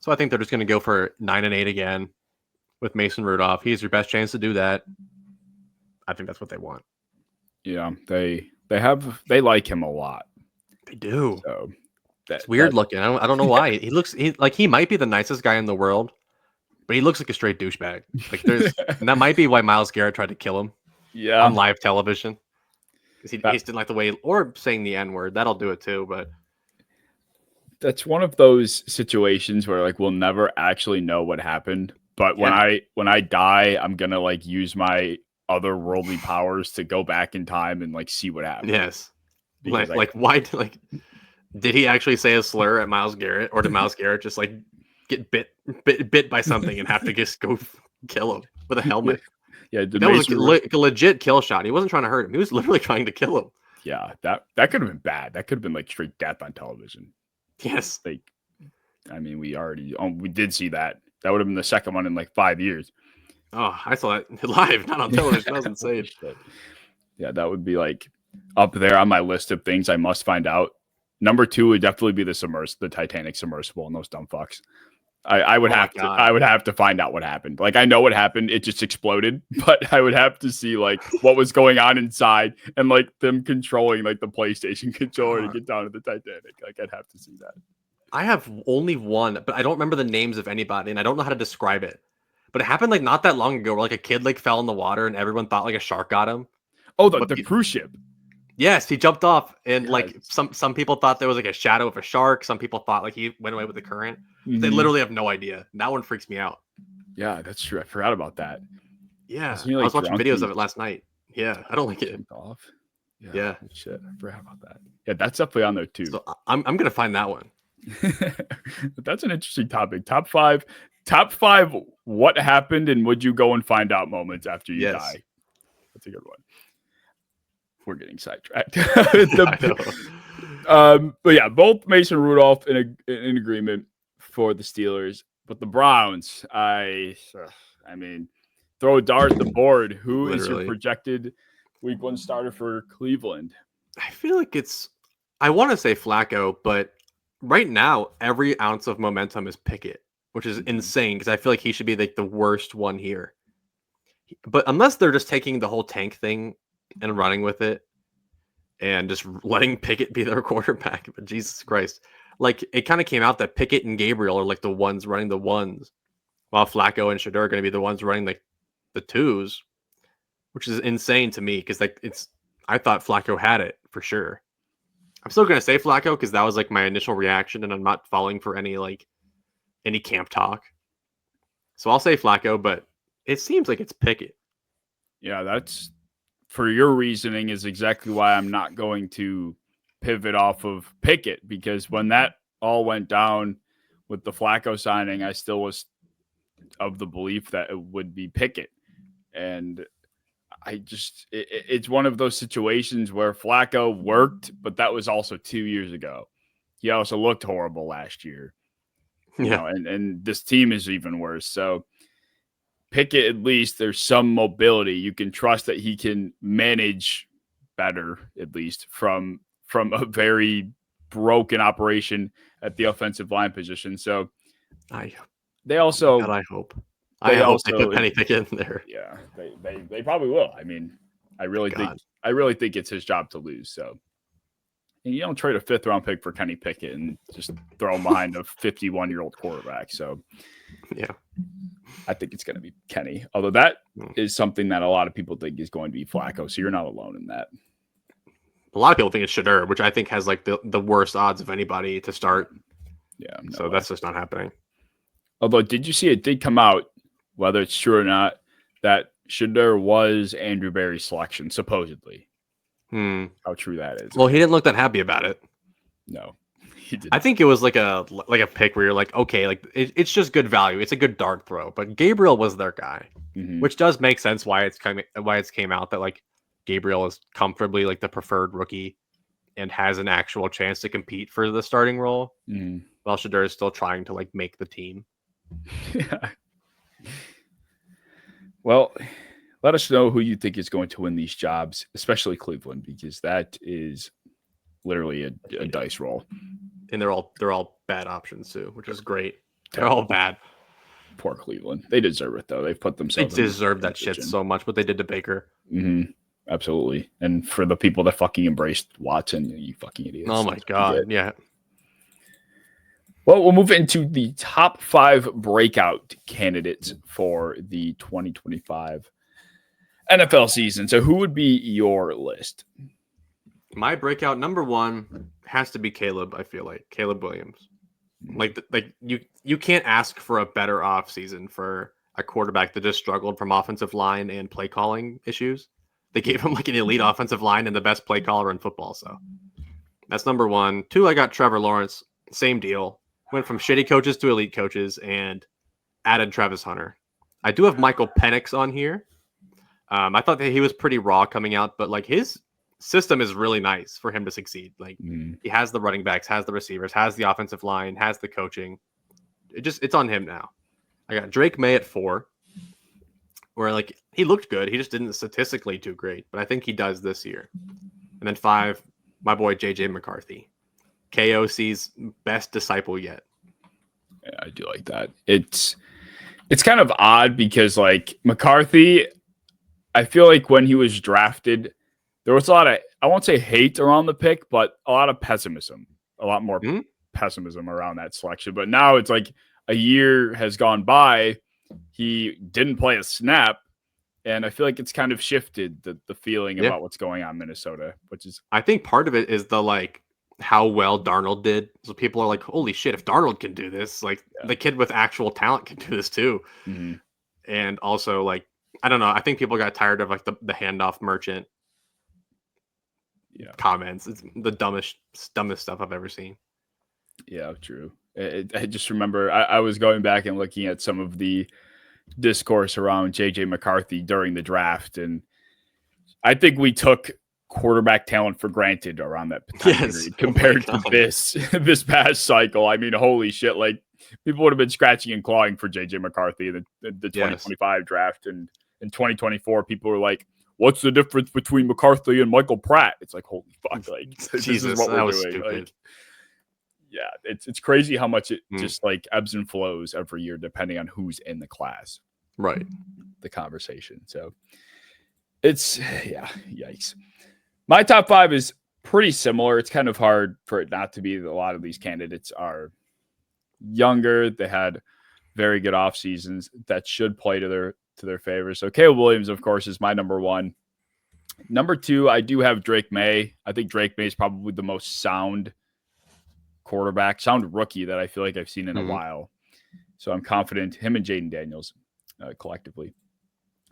So I think they're just going to go for 9-8 again with Mason Rudolph. He's your best chance to do that. I think that's what they want. Yeah, they like him a lot. They do. So it's weird looking. I don't know why. He might be the nicest guy in the world, but he looks like a straight douchebag. Like and that might be why Myles Garrett tried to kill him. Yeah, on live television. He didn't like the way, or saying the N-word. That'll do it too. But that's one of those situations where like we'll never actually know what happened. But when I die, I'm gonna like use my otherworldly powers to go back in time and like see what happened. Yes. Why? Like, did he actually say a slur at Myles Garrett, or did Myles Garrett just like get bit by something and have to just go kill him with a helmet? Yeah, that was like a legit kill shot. He wasn't trying to hurt him. He was literally trying to kill him. Yeah, that could have been bad. That could have been like straight death on television. Yes. Like, I mean, we did see that. That would have been the second one in like 5 years. Oh, I saw that live, not on television. That was insane. Yeah, that would be like up there on my list of things I must find out. Number 2 would definitely be the Titanic submersible and those dumb fucks. I would have to find out what happened. Like, I know what happened. It just exploded, but I would have to see like what was going on inside and like them controlling like the PlayStation controller to get down to the Titanic. Like, I'd have to see that. I have only one, but I don't remember the names of anybody and I don't know how to describe it. But it happened like not that long ago where like a kid like fell in the water and everyone thought like a shark got him. Oh, the cruise ship. Yes, he jumped off, and like some people thought there was like a shadow of a shark. Some people thought like he went away with the current. Mm-hmm. They literally have no idea. That one freaks me out. Yeah, that's true. I forgot about that. Yeah, I was watching videos of it last night. Yeah, I don't like it. Off. Yeah. Shit, I forgot about that. Yeah, that's definitely on there too. So I'm gonna find that one. That's an interesting topic. Top five. What happened and would you go and find out moments after you die? That's a good one. We're getting sidetracked. But yeah, both Mason Rudolph in agreement for the Steelers, but the Browns, I mean, throw a dart at the board. Who is your projected week 1 starter for Cleveland? I feel like I want to say Flacco, but right now every ounce of momentum is Pickett, which is insane because I feel like he should be like the worst one here. But unless they're just taking the whole tank thing and running with it and just letting Pickett be their quarterback. But Jesus Christ. Like, it kind of came out that Pickett and Gabriel are like the ones running the ones, while Flacco and Shedeur are going to be the ones running like the twos, which is insane to me because like I thought Flacco had it for sure. I'm still going to say Flacco because that was like my initial reaction, and I'm not falling for any camp talk. So I'll say Flacco, but it seems like it's Pickett. Yeah, that's for your reasoning is exactly why I'm not going to pivot off of Pickett, because when that all went down with the Flacco signing, I still was of the belief that it would be Pickett. And it's one of those situations where Flacco worked, but that was also 2 years ago. He also looked horrible last year. You know, and this team is even worse. So Pickett, at least there's some mobility. You can trust that he can manage better, at least from a very broken operation at the offensive line position. So I hope they put Penny Pickett in there. Yeah, they probably will. I mean, I really think it's his job to lose. So And you don't trade a 5th-round pick for Kenny Pickett and just throw him behind a 51-year-old quarterback. So, yeah, I think it's going to be Kenny. Although that is something that a lot of people think is going to be Flacco. So you're not alone in that. A lot of people think it's Shedeur, which I think has like the worst odds of anybody to start. Yeah. So that's just not happening. Although, did you see it did come out, whether it's true or not, that Shedeur was Andrew Berry's selection, supposedly. How true that is. Well, he didn't look that happy about it. No, he didn't. I think it was like a pick where you're like, okay, like it's just good value. It's a good dart throw. But Gabriel was their guy, which does make sense why it's came out that like Gabriel is comfortably like the preferred rookie and has an actual chance to compete for the starting role. While Shedeur is still trying to like make the team. Yeah. Well, let us know who you think is going to win these jobs, especially Cleveland, because that is literally a dice roll. And they're all bad options too, which is great. They're all bad. Poor Cleveland. They deserve it though. They've put themselves. They deserve that shit so much. What they did to Baker. Absolutely. And for the people that fucking embraced Watson, you fucking idiots. Oh my god. Yeah. Well, we'll move into the top 5 breakout candidates for the 2025 NFL season. So who would be your list? My breakout number 1 has to be Caleb, I feel like. Caleb Williams. Like you can't ask for a better offseason for a quarterback that just struggled from offensive line and play calling issues. They gave him like an elite offensive line and the best play caller in football. So that's number 1. 2, I got Trevor Lawrence. Same deal. Went from shitty coaches to elite coaches and added Travis Hunter. I do have Michael Penix on here. I thought that he was pretty raw coming out, but like his system is really nice for him to succeed. Like he has the running backs, has the receivers, has the offensive line, has the coaching. It's on him now. I got Drake May at 4, where like he looked good. He just didn't statistically do great, but I think he does this year. And then 5, my boy JJ McCarthy. KOC's best disciple yet. Yeah, I do like that. It's kind of odd because like McCarthy, I feel like when he was drafted, there was a lot of, I won't say hate around the pick, but a lot of pessimism, a lot more pessimism around that selection. But now it's like a year has gone by. He didn't play a snap. And I feel like it's kind of shifted the feeling about what's going on in Minnesota, which is, I think part of it is the like how well Darnold did. So people are like, holy shit, if Darnold can do this, like the kid with actual talent can do this too. And also like, I don't know. I think people got tired of like the handoff merchant comments. It's the dumbest stuff I've ever seen. Yeah, true. I just remember I was going back and looking at some of the discourse around JJ McCarthy during the draft. And I think we took quarterback talent for granted around that time period compared to this past cycle. I mean, holy shit. Like people would have been scratching and clawing for JJ McCarthy in the 2025 draft. And in 2024, people were like, what's the difference between McCarthy and Michael Pratt? It's like, holy fuck. Like Jesus, this is what we're doing. Stupid. Like, yeah, it's crazy how much it just like ebbs and flows every year, depending on who's in the class. Right. The conversation. So it's, yikes. My top 5 is pretty similar. It's kind of hard for it not to be. A lot of these candidates are younger. They had very good off seasons that should play to their favor. So Caleb Williams, of course, is my number 1. Number 2, I do have Drake May. I think Drake May is probably the most sound rookie that I feel like I've seen in a while. So I'm confident him and Jaden Daniels collectively.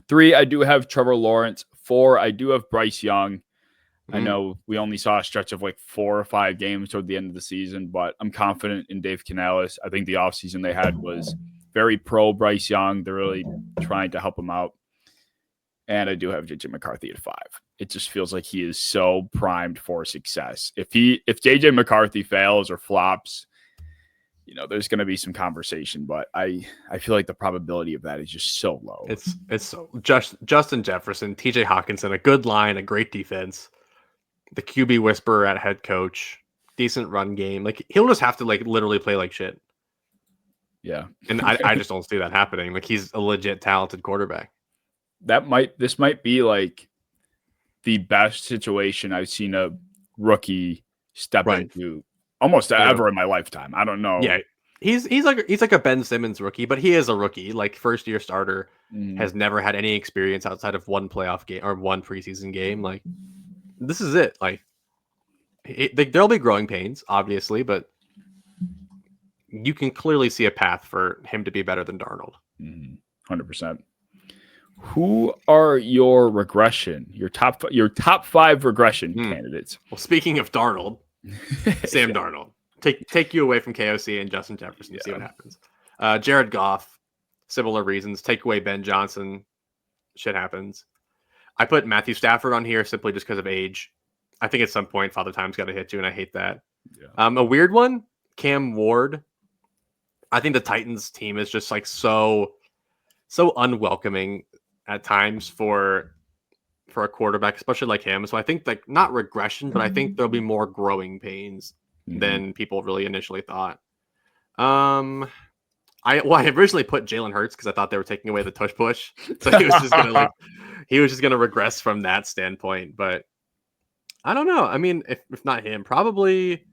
3, I do have Trevor Lawrence. 4, I do have Bryce Young. I know we only saw a stretch of like 4 or 5 games toward the end of the season, but I'm confident in Dave Canales. I think the offseason they had was very pro Bryce Young. They're really trying to help him out. And I do have JJ McCarthy at 5. It just feels like he is so primed for success. If JJ McCarthy fails or flops, there's going to be some conversation, but I feel like the probability of that is just so low. It's so Justin Jefferson, TJ Hawkinson, a good line, a great defense, the QB whisperer at head coach, decent run game. Like he'll just have to like literally play like shit. Yeah. And I just don't see that happening. Like he's a legit talented quarterback. This might be like the best situation I've seen a rookie step Right. into almost You know, ever in my lifetime. I don't know. yeah, he's like a Ben Simmons rookie, but he is a rookie, like first year starter, has never had any experience outside of one playoff game or one preseason game. Like this is it. Like there'll be growing pains, obviously, but you can clearly see a path for him to be better than Darnold. 100%. Who are your top 5 regression candidates? Well, speaking of Darnold, Sam Darnold. Take you away from KOC and Justin Jefferson. See what happens. Jared Goff, similar reasons. Take away Ben Johnson, shit happens. I put Matthew Stafford on here simply just because of age. I think at some point Father Time's got to hit you, and I hate that. Yeah. A weird one, Cam Ward. I think the Titans team is just like so unwelcoming at times for a quarterback, especially like him. So I think like not regression, but I think there'll be more growing pains than people really initially thought. I originally put Jalen Hurts because I thought they were taking away the tush push, so he was just gonna regress from that standpoint. But I don't know. I mean, if not him, probably.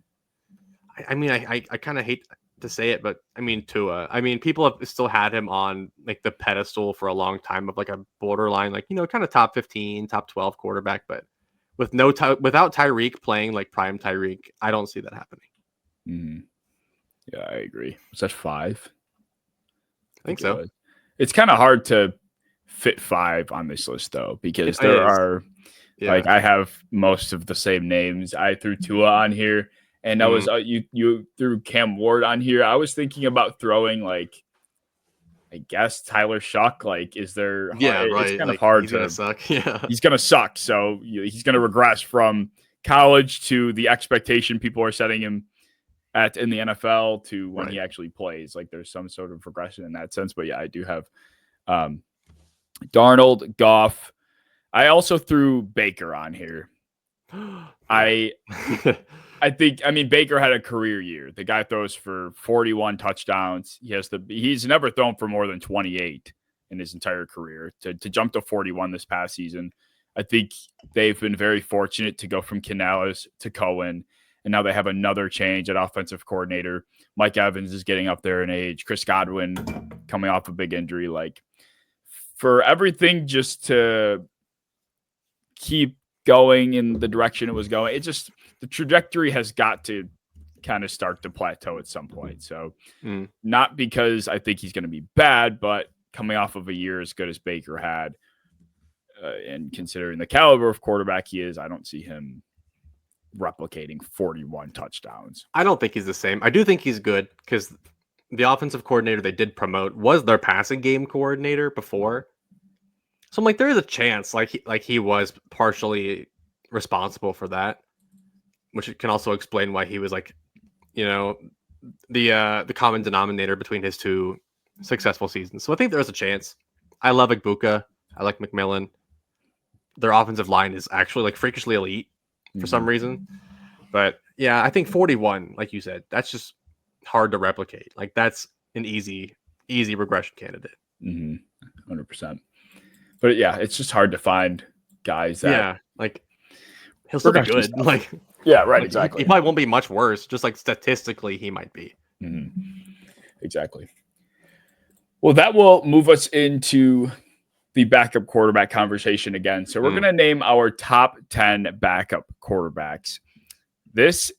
I kind of hate to say it, but I mean Tua. I mean, people have still had him on like the pedestal for a long time of like a borderline, like kind of top 15, top 12 quarterback, but with without Tyreek playing like prime Tyreek, I don't see that happening. Yeah, I agree. Was that 5? I think so. It's kind of hard to fit 5 on this list though, because there are like I have most of the same names. I threw Tua on here. And that was you threw Cam Ward on here. I was thinking about throwing like, I guess Tyler Shuck. Like, is there? Yeah, right. It's kind like, of hard he's to. Gonna suck. Yeah, he's gonna suck. So he's gonna regress from college to the expectation people are setting him at in the NFL to when he actually plays. Like, there's some sort of regression in that sense. But yeah, I do have Darnold, Goff. I also threw Baker on here. I think Baker had a career year. The guy throws for 41 touchdowns. He's never thrown for more than 28 in his entire career. To jump to 41 this past season, I think they've been very fortunate to go from Canales to Cohen, and now they have another change at offensive coordinator. Mike Evans is getting up there in age. Chris Godwin coming off a big injury. Like, for everything just to keep going in the direction it was going, the trajectory has got to kind of start to plateau at some point. So not because I think he's going to be bad, but coming off of a year as good as Baker had, and considering the caliber of quarterback he is, I don't see him replicating 41 touchdowns. I don't think he's the same. I do think he's good because the offensive coordinator they did promote was their passing game coordinator before. So I'm like, there is a chance like he was partially responsible for that, which can also explain why he was like, the common denominator between his 2 successful seasons. So I think there's a chance. I love Igbuka. I like McMillan. Their offensive line is actually like freakishly elite for some reason. But yeah, I think 41, like you said, that's just hard to replicate. Like that's an easy regression candidate. 100%. But yeah, it's just hard to find guys that like he'll still be good. Stuff. Like yeah, right, exactly. He probably won't be much worse. Just like statistically, he might be. Exactly. Well, that will move us into the backup quarterback conversation again. So we're going to name our top 10 backup quarterbacks. This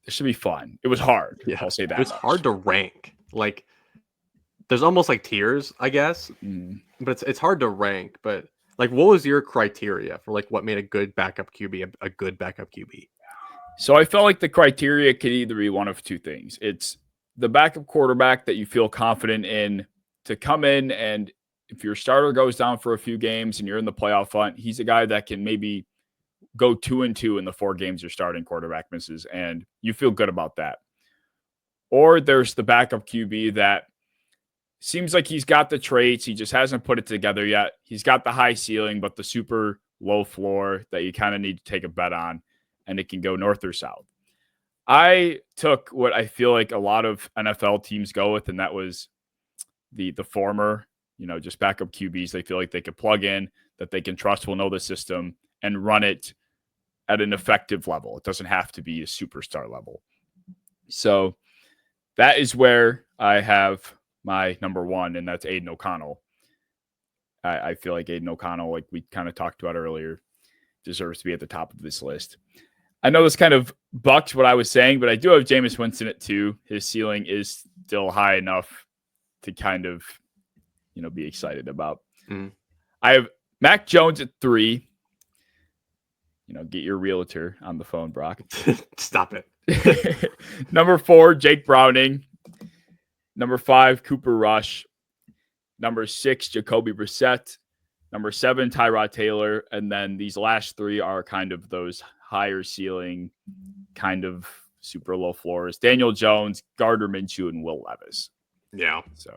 should be fun. It was hard. Yeah, I'll say that. It was hard to rank. Like, there's almost like tiers, I guess. But it's hard to rank. But like, what was your criteria for like what made a good backup QB a good backup QB? So I felt like the criteria could either be one of 2 things. It's the backup quarterback that you feel confident in to come in, and if your starter goes down for a few games and you're in the playoff hunt, he's a guy that can maybe go 2-2 in the 4 games your starting quarterback misses, and you feel good about that. Or there's the backup QB that seems like he's got the traits, he just hasn't put it together yet. He's got the high ceiling, but the super low floor that you kind of need to take a bet on, and it can go north or south. I took what I feel like a lot of NFL teams go with, and that was the former, just backup QBs they feel like they could plug in, that they can trust will know the system and run it at an effective level. It doesn't have to be a superstar level. So that is where I have my number one, and that's Aiden O'Connell. I feel like Aiden O'Connell, like we kind of talked about earlier, deserves to be at the top of this list. I know this kind of bucks what I was saying, but I do have Jameis Winston at 2. His ceiling is still high enough to kind of, be excited about. I have Mac Jones at 3. Get your realtor on the phone, Brock. Stop it. Number 4, Jake Browning. Number 5, Cooper Rush. Number 6, Jacoby Brissett. Number 7, Tyrod Taylor. And then these last 3 are kind of those higher ceiling, kind of super low floors. Daniel Jones, Gardner Minshew, and Will Levis. Yeah. So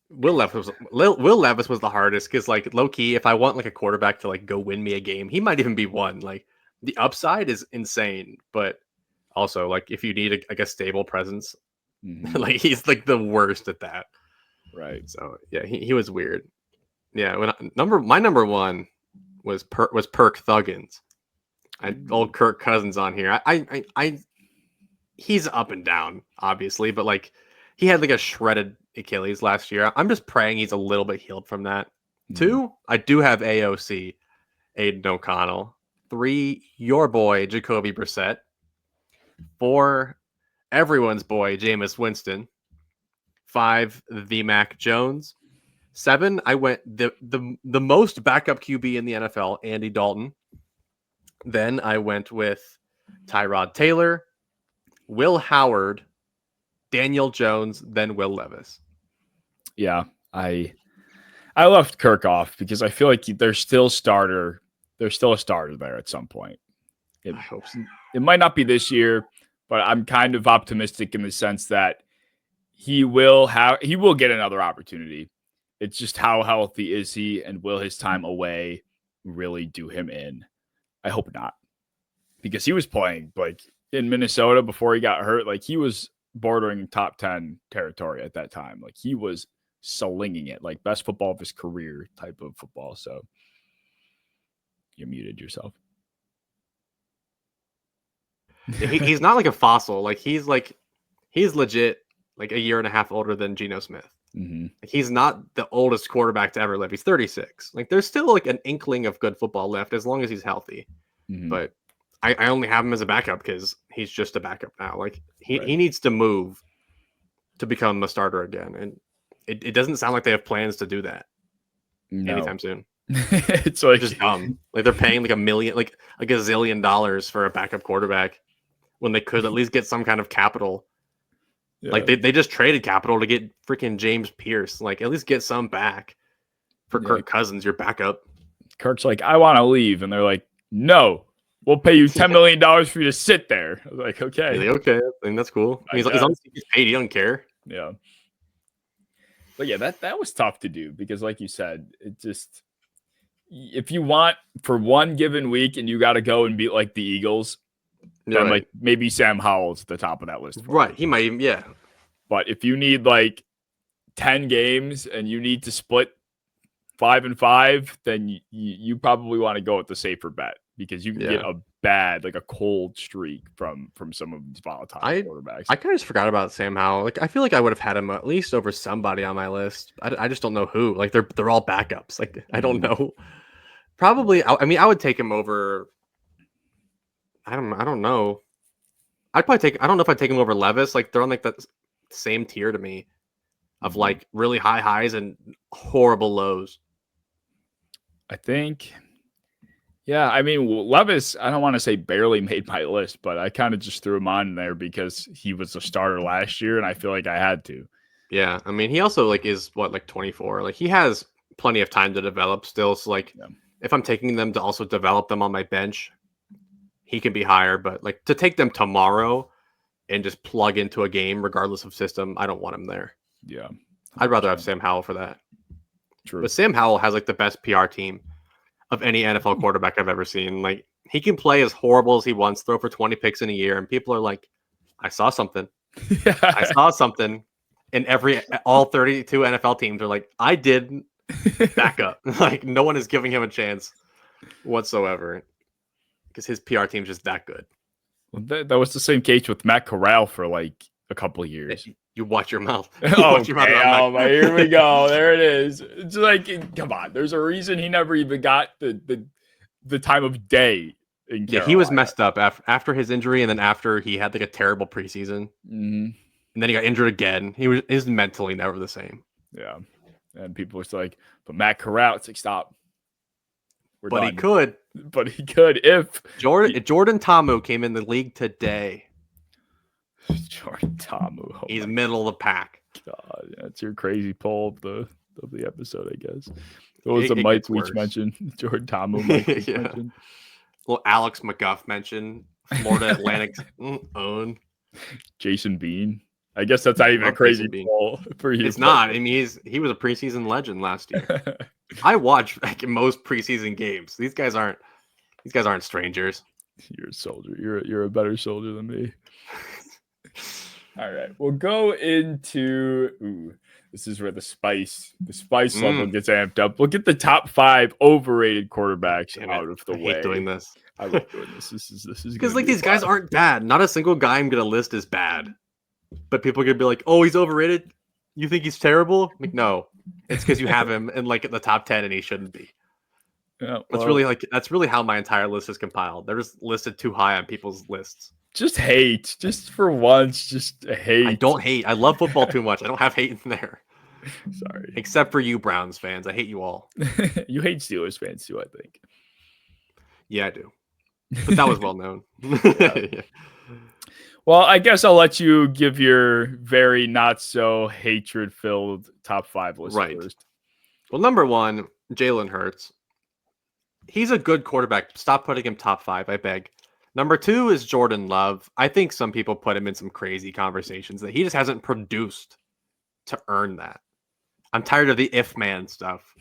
Will Levis was the hardest because, like, low key, if I want like a quarterback to like go win me a game, he might even be one. Like, the upside is insane, but also like if you need a stable presence, like he's like the worst at that. Right. So yeah, he was weird. Yeah. My number one was Perk Thuggins. Old Kirk Cousins on here. He's up and down, obviously, but like he had like a shredded Achilles last year. I'm just praying he's a little bit healed from that. 2, I do have AOC, Aiden O'Connell. 3, your boy, Jacoby Brissett. 4, everyone's boy, Jameis Winston. 5, the Mac Jones. 7, I went the most backup QB in the NFL, Andy Dalton. Then I went with Tyrod Taylor, Will Howard, Daniel Jones, then Will Levis. Yeah, I left Kirk off because I feel like there's still a starter there at some point. I hope so. It might not be this year, but I'm kind of optimistic in the sense that he will get another opportunity. It's just how healthy is he, and will his time away really do him in? I hope not, because he was playing like in Minnesota before he got hurt. Like he was bordering top 10 territory at that time. Like he was slinging it, like best football of his career type of football. So you muted yourself. He's not like a fossil. Like he's legit like a year and a half older than Geno Smith. Like, he's not the oldest quarterback to ever live. He's 36. Like there's still like an inkling of good football left as long as he's healthy. But I only have him as a backup because he's just a backup now. Like he needs to move to become a starter again. And it doesn't sound like they have plans to do that anytime soon. It's like just dumb. Like they're paying like $1 million, like a $1 zillion for a backup quarterback when they could at least get some kind of capital. Yeah. Like they just traded capital to get freaking James Pierce. Like at least get some back for Kirk Cousins, your backup. Kirk's like, I want to leave, and they're like, no, we'll pay you $10 million for you to sit there. I was like, okay, like, okay, I think that's cool. He's paid. He don't care. Yeah, but yeah, that was tough to do because, like you said, it just if you want for one given week and you got to go and beat like the Eagles. Then like maybe Sam Howell's at the top of that list. Right. He might even, yeah. But if you need like 10 games and you need to split 5 and 5, then you probably want to go with the safer bet because you can get a bad, like a cold streak from some of these volatile quarterbacks. I kind of just forgot about Sam Howell. Like I feel like I would have had him at least over somebody on my list. I just don't know who. Like they're all backups. Like I don't know. Probably. I mean, I would take him over. I don't know. I don't know if I'd take him over Levis. Like they're on like that same tier to me of like really high highs and horrible lows. I think, yeah. I mean, Levis, I don't want to say barely made my list, but I kind of just threw him on there because he was a starter last year, and I feel like I had to. Yeah, I mean, he also like is like 24. Like he has plenty of time to develop still. So like, if I'm taking them to also develop them on my bench, he can be higher, but like to take them tomorrow and just plug into a game regardless of system, I don't want him there. Yeah. I'd rather have Sam Howell for that. True. But Sam Howell has like the best PR team of any NFL quarterback I've ever seen. Like he can play as horrible as he wants, throw for 20 picks in a year, and people are like, I saw something. I saw something. And all 32 NFL teams are like, I did back up. Like no one is giving him a chance whatsoever. because his PR team's just that good. Well, that was the same case with Matt Corral for like a couple of years. You watch your mouth. Here we go. There it is. It's like, come on. There's a reason he never even got the time of day in Carolina. Yeah, he was messed up after his injury, and then after he had like a terrible preseason, and then he got injured again. He's mentally never the same. Yeah, and people were like, "But Matt Corral," it's like, stop. But he could. But he could if Jordan Ta'amu came in the league today. Jordan Ta'amu. Oh he's middle of the pack. God, that's your crazy poll of the episode, I guess. What was the Mike Leach mention? Jordan Ta'amu Mike Leach mention. Little Alex McGuff mention. Florida Atlantic own. Jason Bean. I guess that's not even a crazy poll for you. It's not. I mean, he was a preseason legend last year. I watch like most preseason games. These guys aren't strangers. You're a soldier. You're a better soldier than me. All right, we'll go into. This is where the spice level gets amped up. We'll get the top 5 overrated quarterbacks out of the way. I hate doing this. I love doing this. This is because like these guys aren't bad. Not a single guy I'm gonna list is bad. But people are gonna be like, "Oh, he's overrated. You think he's terrible?" I'm like, no, it's because you have him in like the top 10 and he shouldn't be. Yeah, that's really how my entire list is compiled. They're just listed too high on people's lists. Just hate. Just for once, just hate. I don't hate. I love football too much. I don't have hate in there. Sorry. Except for you Browns fans. I hate you all. You hate Steelers fans too, I think. Yeah, I do. But that was well known. Yeah. Well, I guess I'll let you give your very not so hatred-filled top 5 list first. Well, number 1, Jalen Hurts. He's a good quarterback. Stop putting him top 5, I beg. Number 2 is Jordan Love. I think some people put him in some crazy conversations that he just hasn't produced to earn that. I'm tired of the if man stuff.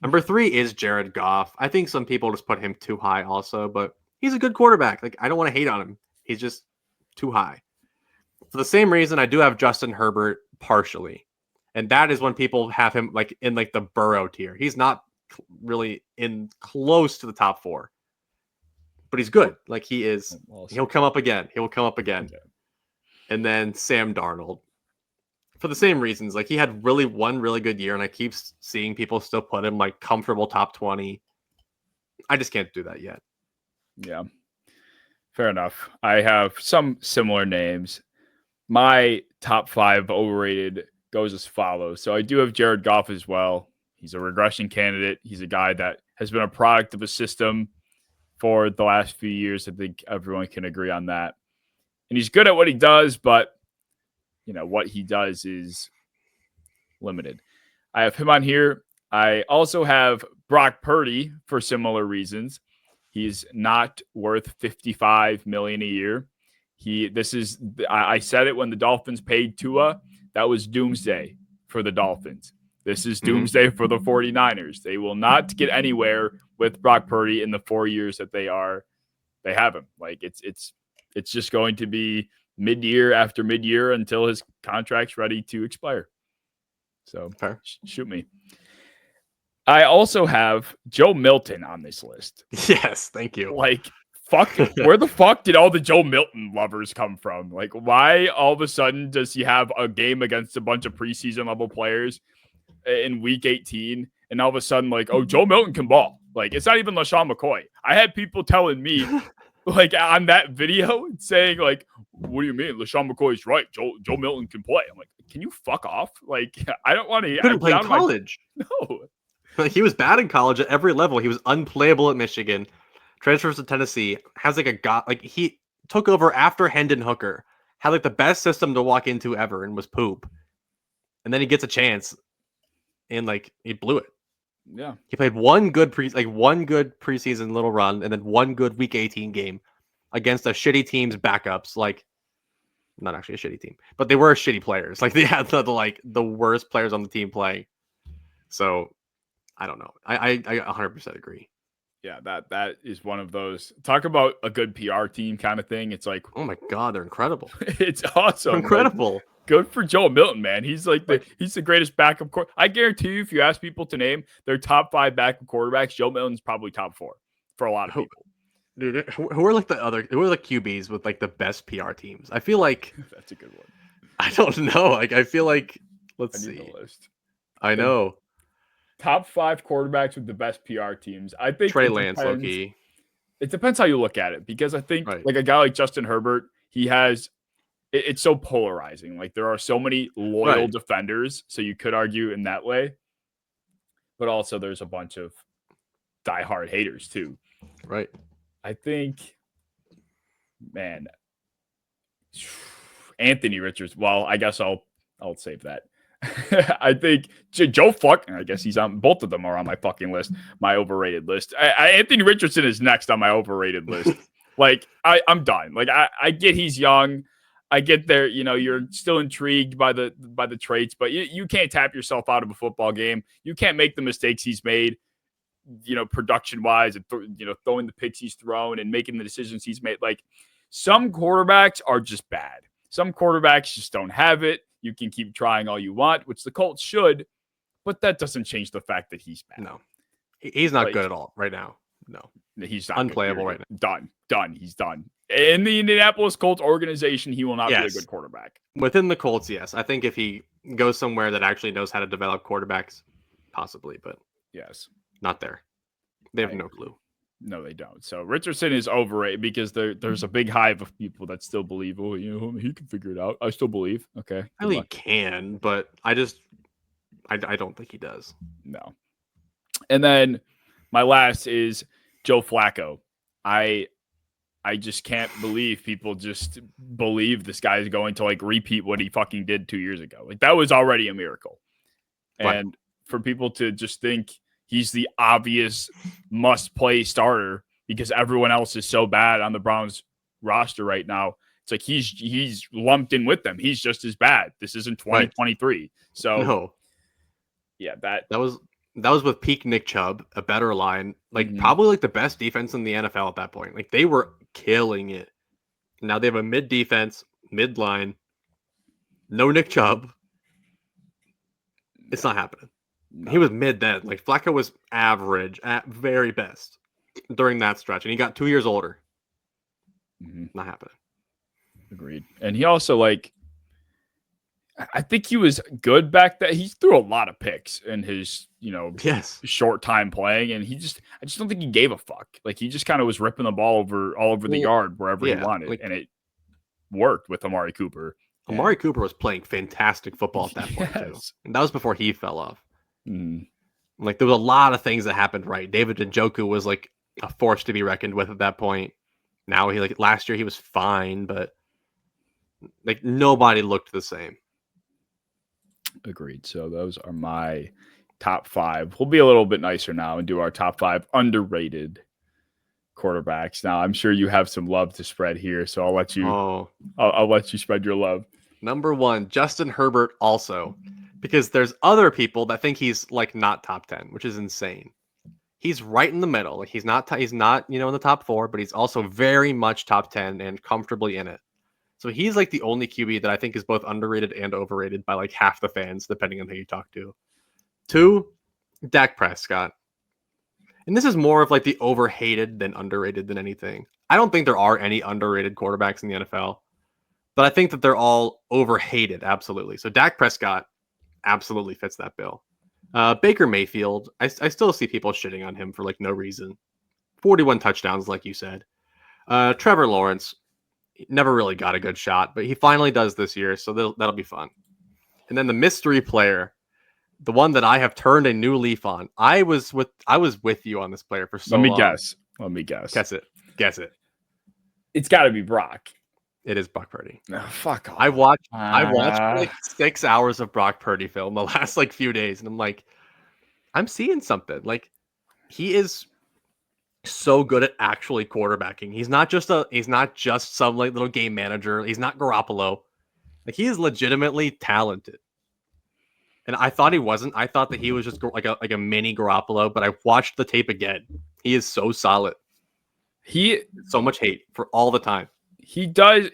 Number 3 is Jared Goff. I think some people just put him too high also, but he's a good quarterback. Like, I don't want to hate on him. He's just too high. For the same reason, I do have Justin Herbert partially. And that is when people have him like in like the Burrow tier. He's not really in close to the top 4. But he's good. Like he is. He'll come up again. Okay. And then Sam Darnold. For the same reasons. Like he had one really good year, and I keep seeing people still put him like comfortable top 20. I just can't do that yet. Yeah. Fair enough. I have some similar names. My top 5 overrated goes as follows. So I do have Jared Goff as well. He's a regression candidate. He's a guy that has been a product of a system for the last few years. I think everyone can agree on that. And he's good at what he does, but what he does is limited. I have him on here. I also have Brock Purdy for similar reasons. He's not worth $55 million a year. I said it when the Dolphins paid Tua. That was doomsday for the Dolphins. This is doomsday for the 49ers. They will not get anywhere with Brock Purdy in the 4 years that they have him. Like it's just going to be mid-year after mid-year until his contract's ready to expire. So shoot me. I also have Joe Milton on this list. Yes, thank you. Like, fuck, where the fuck did all the Joe Milton lovers come from? Like, why all of a sudden does he have a game against a bunch of preseason level players in week 18? And all of a sudden, like, oh, Joe Milton can ball. Like, it's not even LaShawn McCoy. I had people telling me, like, on that video saying, like, what do you mean? LaShawn McCoy's right. Joe Milton can play. I'm like, can you fuck off? Like, I don't want to. Couldn't play in college. No. He was bad in college at every level. He was unplayable at Michigan. Transfers to Tennessee. Has he took over after Hendon Hooker. Had like the best system to walk into ever and was poop. And then he gets a chance, and like he blew it. Yeah, he played one good preseason little run, and then one good week 18 game against a shitty team's backups. Like, not actually a shitty team, but they were shitty players. Like they had the worst players on the team playing. So I don't know. I 100% agree. Yeah, that is one of those. Talk about a good PR team kind of thing. It's like, oh my god, they're incredible. It's awesome. They're incredible. Like, good for Joe Milton, man. He's he's the greatest backup quarterback. I guarantee you, if you ask people to name their top 5 backup quarterbacks, Joe Milton's probably top 4 for a lot of people. Dude, who are like who are the QBs with like the best PR teams? I feel like That's a good one. I don't know. Like I feel like I need see. the list. I know. Top 5 quarterbacks with the best PR teams. I think Trey it Lance, depends. low-key. It depends how you look at it, because I think Right. like a guy like Justin Herbert, he has it's so polarizing. Like there are so many loyal Right. defenders, so you could argue in that way. But also there's a bunch of diehard haters too. Right. I think, man, Anthony Richards. Well, I guess I'll save that. I think Joe Fuck. I guess he's on. Both of them are on my fucking list. My overrated list. Anthony Richardson is next on my overrated list. Like I'm done. Like I get he's young. I get there. You know, you're still intrigued by the traits, but you can't tap yourself out of a football game. You can't make the mistakes he's made. You know, production wise, and throwing the picks he's thrown and making the decisions he's made. Like some quarterbacks are just bad. Some quarterbacks just don't have it. You can keep trying all you want, which the Colts should, but that doesn't change the fact that he's bad. No, he's not good at all right now. No, he's not unplayable right now. Done. He's done. In the Indianapolis Colts organization, he will not be a good quarterback. Within the Colts, yes. I think if he goes somewhere that actually knows how to develop quarterbacks, possibly, but yes, not there. They have no clue. No, they don't. So Richardson is overrated because there's a big hive of people that still believe, oh, he can figure it out. I still believe. Okay. I think he can, but I don't think he does. No. And then my last is Joe Flacco. I just can't believe people just believe this guy is going to like repeat what he fucking did 2 years ago. Like that was already a miracle. Right. And for people to just think he's the obvious must-play starter because everyone else is so bad on the Browns roster right now. It's like he's lumped in with them. He's just as bad. This isn't 2023. Right. So no. Yeah, that was with peak Nick Chubb, a better line, like probably like the best defense in the NFL at that point. Like they were killing it. Now they have a mid defense, mid line, no Nick Chubb. It's not happening. No. He was mid then. Like Flacco was average at very best during that stretch, and he got 2 years older. Not happening. Agreed. And he also I think he was good back then. He threw a lot of picks in his, short time playing, and I just don't think he gave a fuck. Like he just kind of was ripping the ball all over the yard wherever he wanted, and it worked with Amari Cooper. Amari Cooper was playing fantastic football at that point too, and that was before he fell off. Like there was a lot of things that happened right. David Njoku was like a force to be reckoned with at that point. Now last year he was fine, but like nobody looked the same. Agreed. So those are my top 5. We'll be a little bit nicer now and do our top 5 underrated quarterbacks. Now I'm sure you have some love to spread here, so I'll let you. I'll let you spread your love. Number 1, Justin Herbert also. Because there's other people that think he's like not top 10, which is insane. He's right in the middle. Like he's not in the top 4, but he's also very much top 10 and comfortably in it. So he's like the only QB that I think is both underrated and overrated by like half the fans, depending on who you talk to. 2, Dak Prescott. And this is more of like the overhated than underrated than anything. I don't think there are any underrated quarterbacks in the NFL, but I think that they're all overhated. Absolutely. So Dak Prescott absolutely fits that bill. Baker Mayfield, I still see people shitting on him for like no reason. 41 touchdowns, like you said. Trevor Lawrence never really got a good shot, but he finally does this year, so that'll be fun. And then the mystery player, the one that I have turned a new leaf on. I was with you on this player for so long. Let me guess. Guess it. It's got to be Brock. It is Brock Purdy. Oh, fuck off. I watched like 6 hours of Brock Purdy film the last like few days, and I'm like, I'm seeing something. Like he is so good at actually quarterbacking. He's not just some like little game manager. He's not Garoppolo. Like he is legitimately talented. And I thought he wasn't. I thought that he was just like a mini Garoppolo, but I watched the tape again. He is so solid. So much hate for all the time. He does.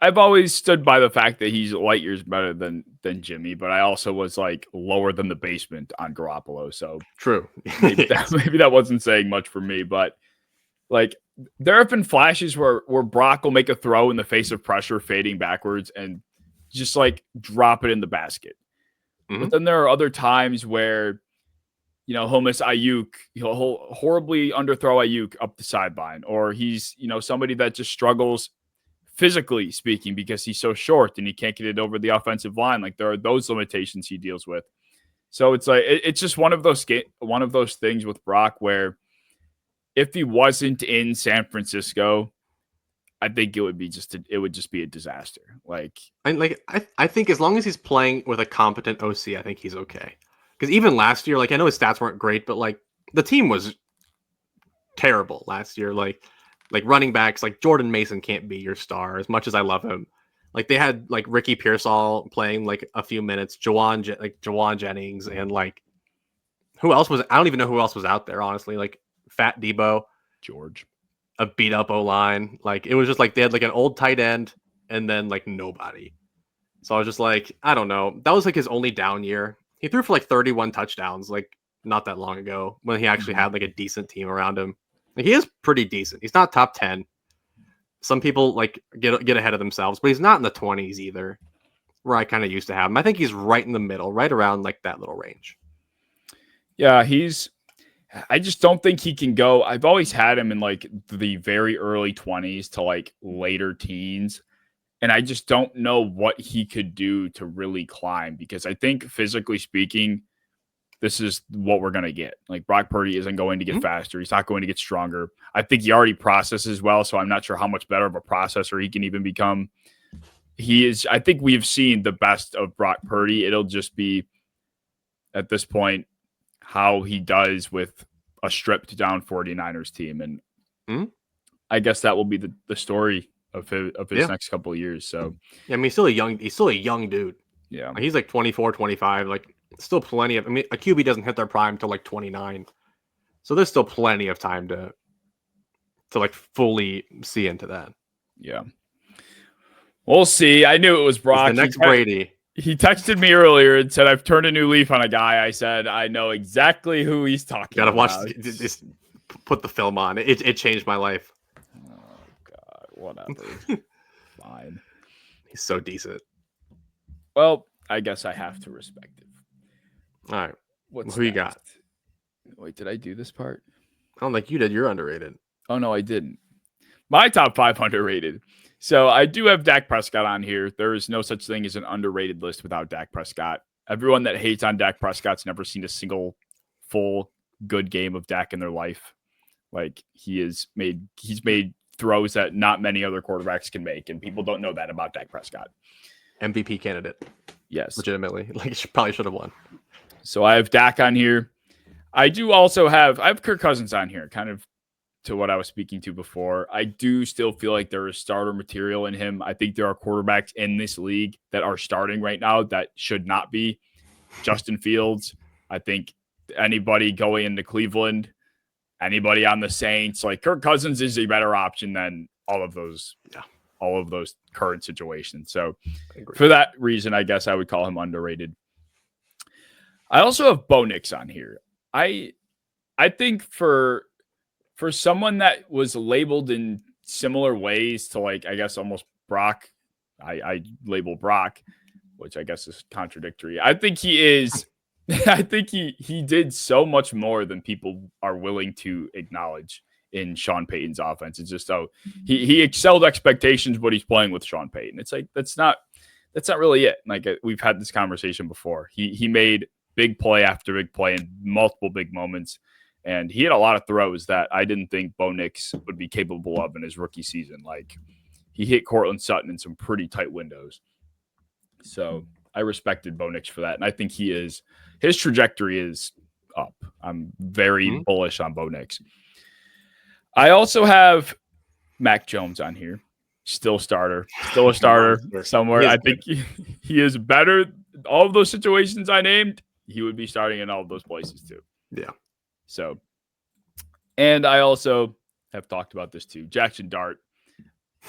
I've always stood by the fact that he's light years better than Jimmy, but I also was like lower than the basement on Garoppolo. So true. maybe that wasn't saying much for me, but like there have been flashes where Brock will make a throw in the face of pressure, fading backwards, and just like drop it in the basket. But then there are other times where, he'll miss Ayuk. He'll horribly underthrow Ayuk up the sideline, or he's, somebody that just struggles physically speaking because he's so short and he can't get it over the offensive line. Like there are those limitations he deals with. So it's like it's just one of those things with Brock where if he wasn't in San Francisco, I think it would just be a disaster. I think as long as he's playing with a competent OC, I think he's okay. Because even last year, I know his stats weren't great, but the team was terrible last year. Like running backs, Jordan Mason can't be your star as much as I love him. They had Ricky Pearsall playing a few minutes, Jawan Jennings, and who else was? I don't even know who else was out there, honestly. Fat Debo, George, a beat up O line. It was just they had an old tight end and then nobody. So I was just I don't know. That was his only down year. He threw for 31 touchdowns not that long ago when he actually had a decent team around him. He is pretty decent. He's not top 10. Some people get ahead of themselves, but he's not in the 20s either, where I kind of used to have him. I think he's right in the middle, right around that little range. Yeah, I just don't think he can go. I've always had him in the very early 20s to later teens. And I just don't know what he could do to really climb, because I think physically speaking, this is what we're going to get. Brock Purdy isn't going to get faster. He's not going to get stronger. I think he already processes well, so I'm not sure how much better of a processor he can even become. I think we've seen the best of Brock Purdy. It'll just be, at this point, how he does with a stripped down 49ers team. And I guess that will be the story of his next couple of years. So yeah, I mean, he's still a young dude. Yeah. He's 24, 25, still plenty of, a QB doesn't hit their prime till 29. So there's still plenty of time to fully see into that. Yeah. We'll see. I knew it was Brock. He's the next Brady. He texted me earlier and said, I've turned a new leaf on a guy. I said, I know exactly who he's talking about. Gotta watch, just put the film on. It changed my life. Whatever. Fine. He's so decent. Well, I guess I have to respect it. All right. Who you got? Wait, did I do this part? I don't think you did. You're underrated. Oh, no, I didn't. My top 5 underrated. So I do have Dak Prescott on here. There is no such thing as an underrated list without Dak Prescott. Everyone that hates on Dak Prescott's never seen a single full good game of Dak in their life. He's made throws that not many other quarterbacks can make, and people don't know that about Dak Prescott. MVP candidate. Yes. Legitimately. Probably should have won. So I have Dak on here. I have Kirk Cousins on here, kind of to what I was speaking to before. I do still feel like there is starter material in him. I think there are quarterbacks in this league that are starting right now that should not be. Justin Fields. I think anybody going into Cleveland, anybody on the Saints, Kirk Cousins is a better option than all of those current situations. So for that reason, I guess I would call him underrated. I also have Bo Nix on here. I think for someone that was labeled in similar ways to I guess almost Brock, I label Brock, which I guess is contradictory. I think he is. I think he did so much more than people are willing to acknowledge in Sean Payton's offense. It's just he excelled expectations, but he's playing with Sean Payton. It's that's not really it. We've had this conversation before. He made big play after big play in multiple big moments, and he had a lot of throws that I didn't think Bo Nix would be capable of in his rookie season. He hit Cortland Sutton in some pretty tight windows. So I respected Bo Nix for that, and I think his trajectory is up. I'm very bullish on Bo Nix. I also have Mac Jones on here. Still a starter somewhere. I think he is better. All of those situations I named, he would be starting in all of those places too. Yeah. So, and I also have talked about this too. Jackson Dart.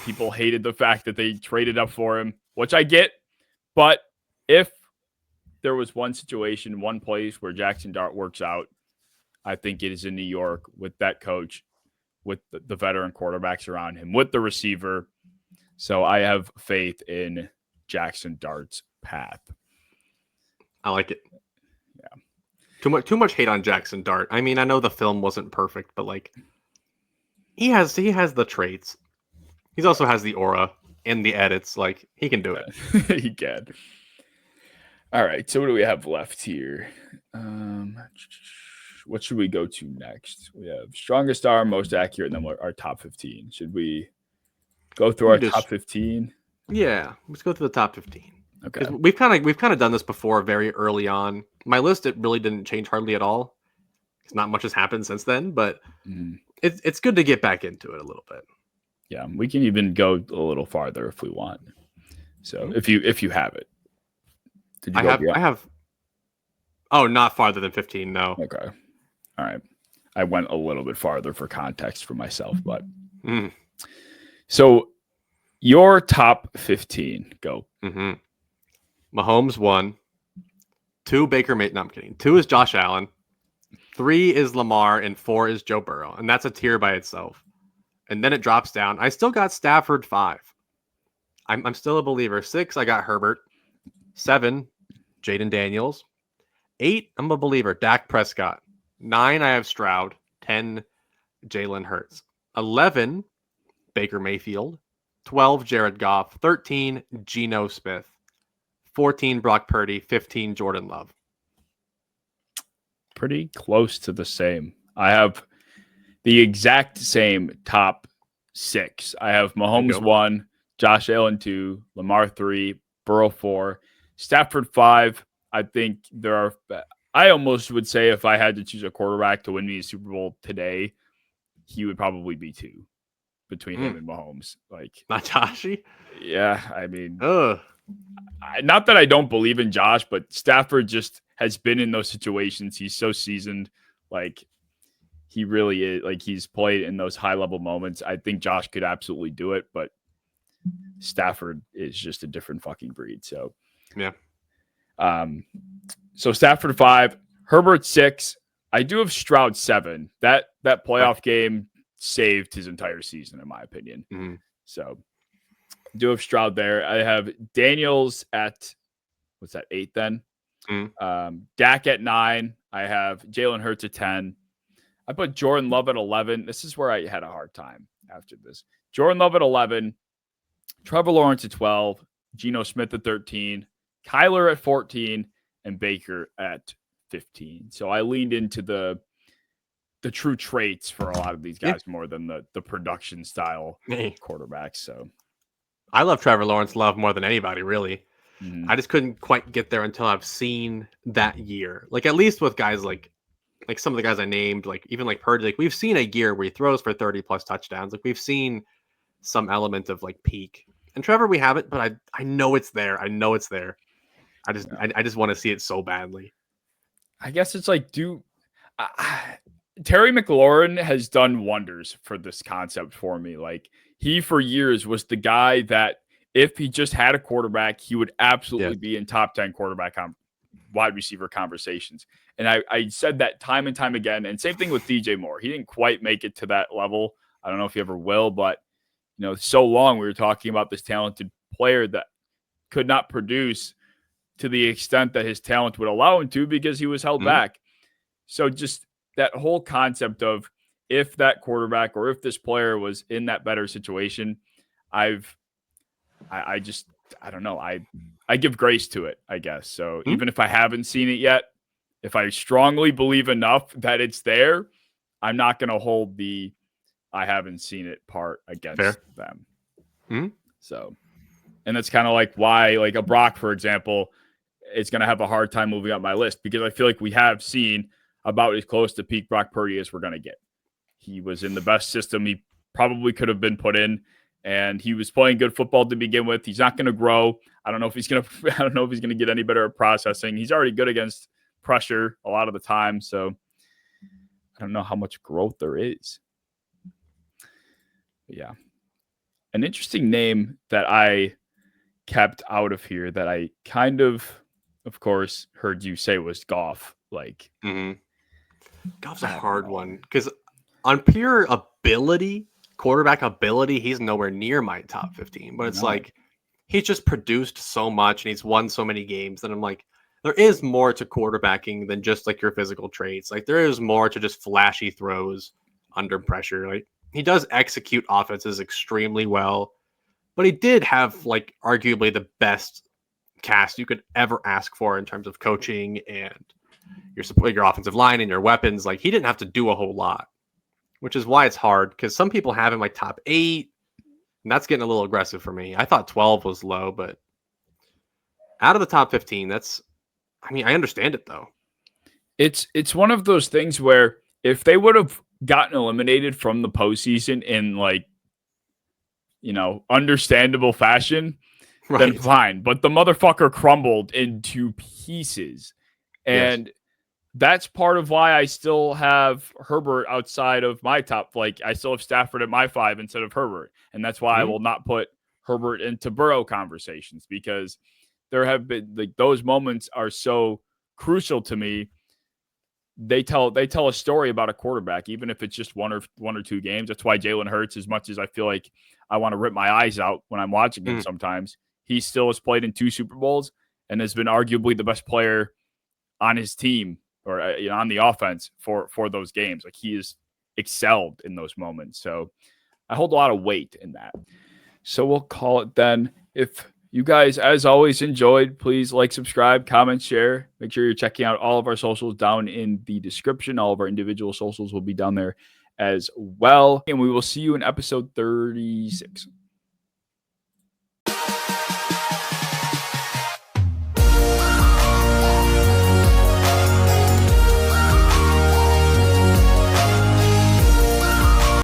People hated the fact that they traded up for him, which I get. But if there was one situation, one place where Jackson Dart works out, I think it is in New York with that coach, with the veteran quarterbacks around him, with the receiver. So I have faith in Jackson Dart's path. I like it. Yeah. Too much hate on Jackson Dart. I mean, I know the film wasn't perfect, but like he has the traits. He also has the aura and the edits. Like he can do it. He can. All right. So what do we have left here? What should we go to next? We have strongest arm, most accurate, and then our top 15. Should we go through our top 15? Yeah, let's go through the top 15. Okay. We've kind of done this before very early on. My list, it really didn't change hardly at all. Not much has happened since then, but it's good to get back into it a little bit. Yeah, we can even go a little farther if we want. So if you have it. I have. Oh, not farther than 15. No. Okay. All right. I went a little bit farther for context for myself, but so your top 15 go. Mahomes 1, 2 Baker Mayfield. No, I'm kidding. 2 is Josh Allen, 3 is Lamar, and 4 is Joe Burrow, and that's a tier by itself. And then it drops down. I still got Stafford 5. I'm still a believer. 6, I got Herbert. 7, Jaden Daniels. 8, I'm a believer. Dak Prescott. 9, I have Stroud. 10, Jalen Hurts. 11, Baker Mayfield. 12, Jared Goff. 13, Geno Smith. 14, Brock Purdy. 15, Jordan Love. Pretty close to the same. I have the exact same top 6. I have Mahomes 1, Josh Allen 2, Lamar 3, Burrow 4, Stafford 5. I think I almost would say if I had to choose a quarterback to win me a Super Bowl today, he would probably be 2 between him and Mahomes. Like, not Joshy? Yeah, I mean, not that I don't believe in Josh, but Stafford just has been in those situations. He's so seasoned. Like, he really is. Like, he's played in those high-level moments. I think Josh could absolutely do it, but Stafford is just a different fucking breed. So, yeah. So Stafford 5, Herbert 6. I do have Stroud 7. That playoff game saved his entire season, in my opinion. So do have Stroud there. I have Daniels at, what's that, 8 then? Dak at 9. I have Jalen Hurts at 10. I put Jordan Love at 11. This is where I had a hard time after this. Jordan Love at 11. Trevor Lawrence at 12. Geno Smith at 13. Kyler at 14. And Baker at 15. So I leaned into the true traits for a lot of these guys more than the production style quarterbacks. So I love Trevor Lawrence more than anybody, really. I just couldn't quite get there until I've seen that year. Like, at least with guys like some of the guys I named, like even like Purdy, like we've seen a year where he throws for 30 plus touchdowns. Like we've seen some element of like peak. And Trevor, we haven't, but I know it's there. I know it's there. I just want to see it so badly. I guess it's like, Terry McLaurin has done wonders for this concept for me. Like, he for years was the guy that if he just had a quarterback, he would absolutely be in top 10 quarterback wide receiver conversations. And I said that time and time again. And same thing with DJ Moore. He didn't quite make it to that level. I don't know if he ever will, but so long we were talking about this talented player that could not produce to the extent that his talent would allow him to because he was held back. So just that whole concept of if that quarterback or if this player was in that better situation, I don't know. I give grace to it, I guess. So even if I haven't seen it yet, if I strongly believe enough that it's there, I'm not going to hold the I haven't seen it part against them. So, and that's kind of like why, like a Brock, for example, is going to have a hard time moving up my list because I feel like we have seen about as close to peak Brock Purdy as we're going to get. He was in the best system he probably could have been put in, and he was playing good football to begin with. He's not going to grow. I don't know if he's going to get any better at processing. He's already good against pressure a lot of the time, so I don't know how much growth there is. But yeah. An interesting name that I kept out of here that I kind of course, heard you say was Goff. Like, Goff's a hard one because on pure ability, quarterback ability, he's nowhere near my top 15. But it's No. like he's just produced so much and he's won so many games that I'm like, there is more to quarterbacking than just like your physical traits. Like there is more to just flashy throws under pressure. Like he does execute offenses extremely well, but he did have like arguably the best cast you could ever ask for in terms of coaching and your support, your offensive line and your weapons. Like he didn't have to do a whole lot, which is why it's hard because some people have him like top 8, and that's getting a little aggressive for me. I thought 12 was low, but out of the top 15, I understand it though. It's one of those things where if they would have gotten eliminated from the postseason in like, understandable fashion, then Right. fine. But the motherfucker crumbled into pieces. And that's part of why I still have Herbert outside of my top. Like I still have Stafford at my 5 instead of Herbert. And that's why I will not put Herbert into Burrow conversations, because there have been like those moments are so crucial to me. They tell a story about a quarterback, even if it's just one or two games. That's why Jalen Hurts, as much as I feel like I want to rip my eyes out when I'm watching him sometimes, he still has played in 2 Super Bowls and has been arguably the best player on his team or on the offense for those games. Like he has excelled in those moments. So I hold a lot of weight in that. So we'll call it then. If you guys, as always, enjoyed, please like, subscribe, comment, share. Make sure you're checking out all of our socials down in the description. All of our individual socials will be down there as well. And we will see you in episode 36.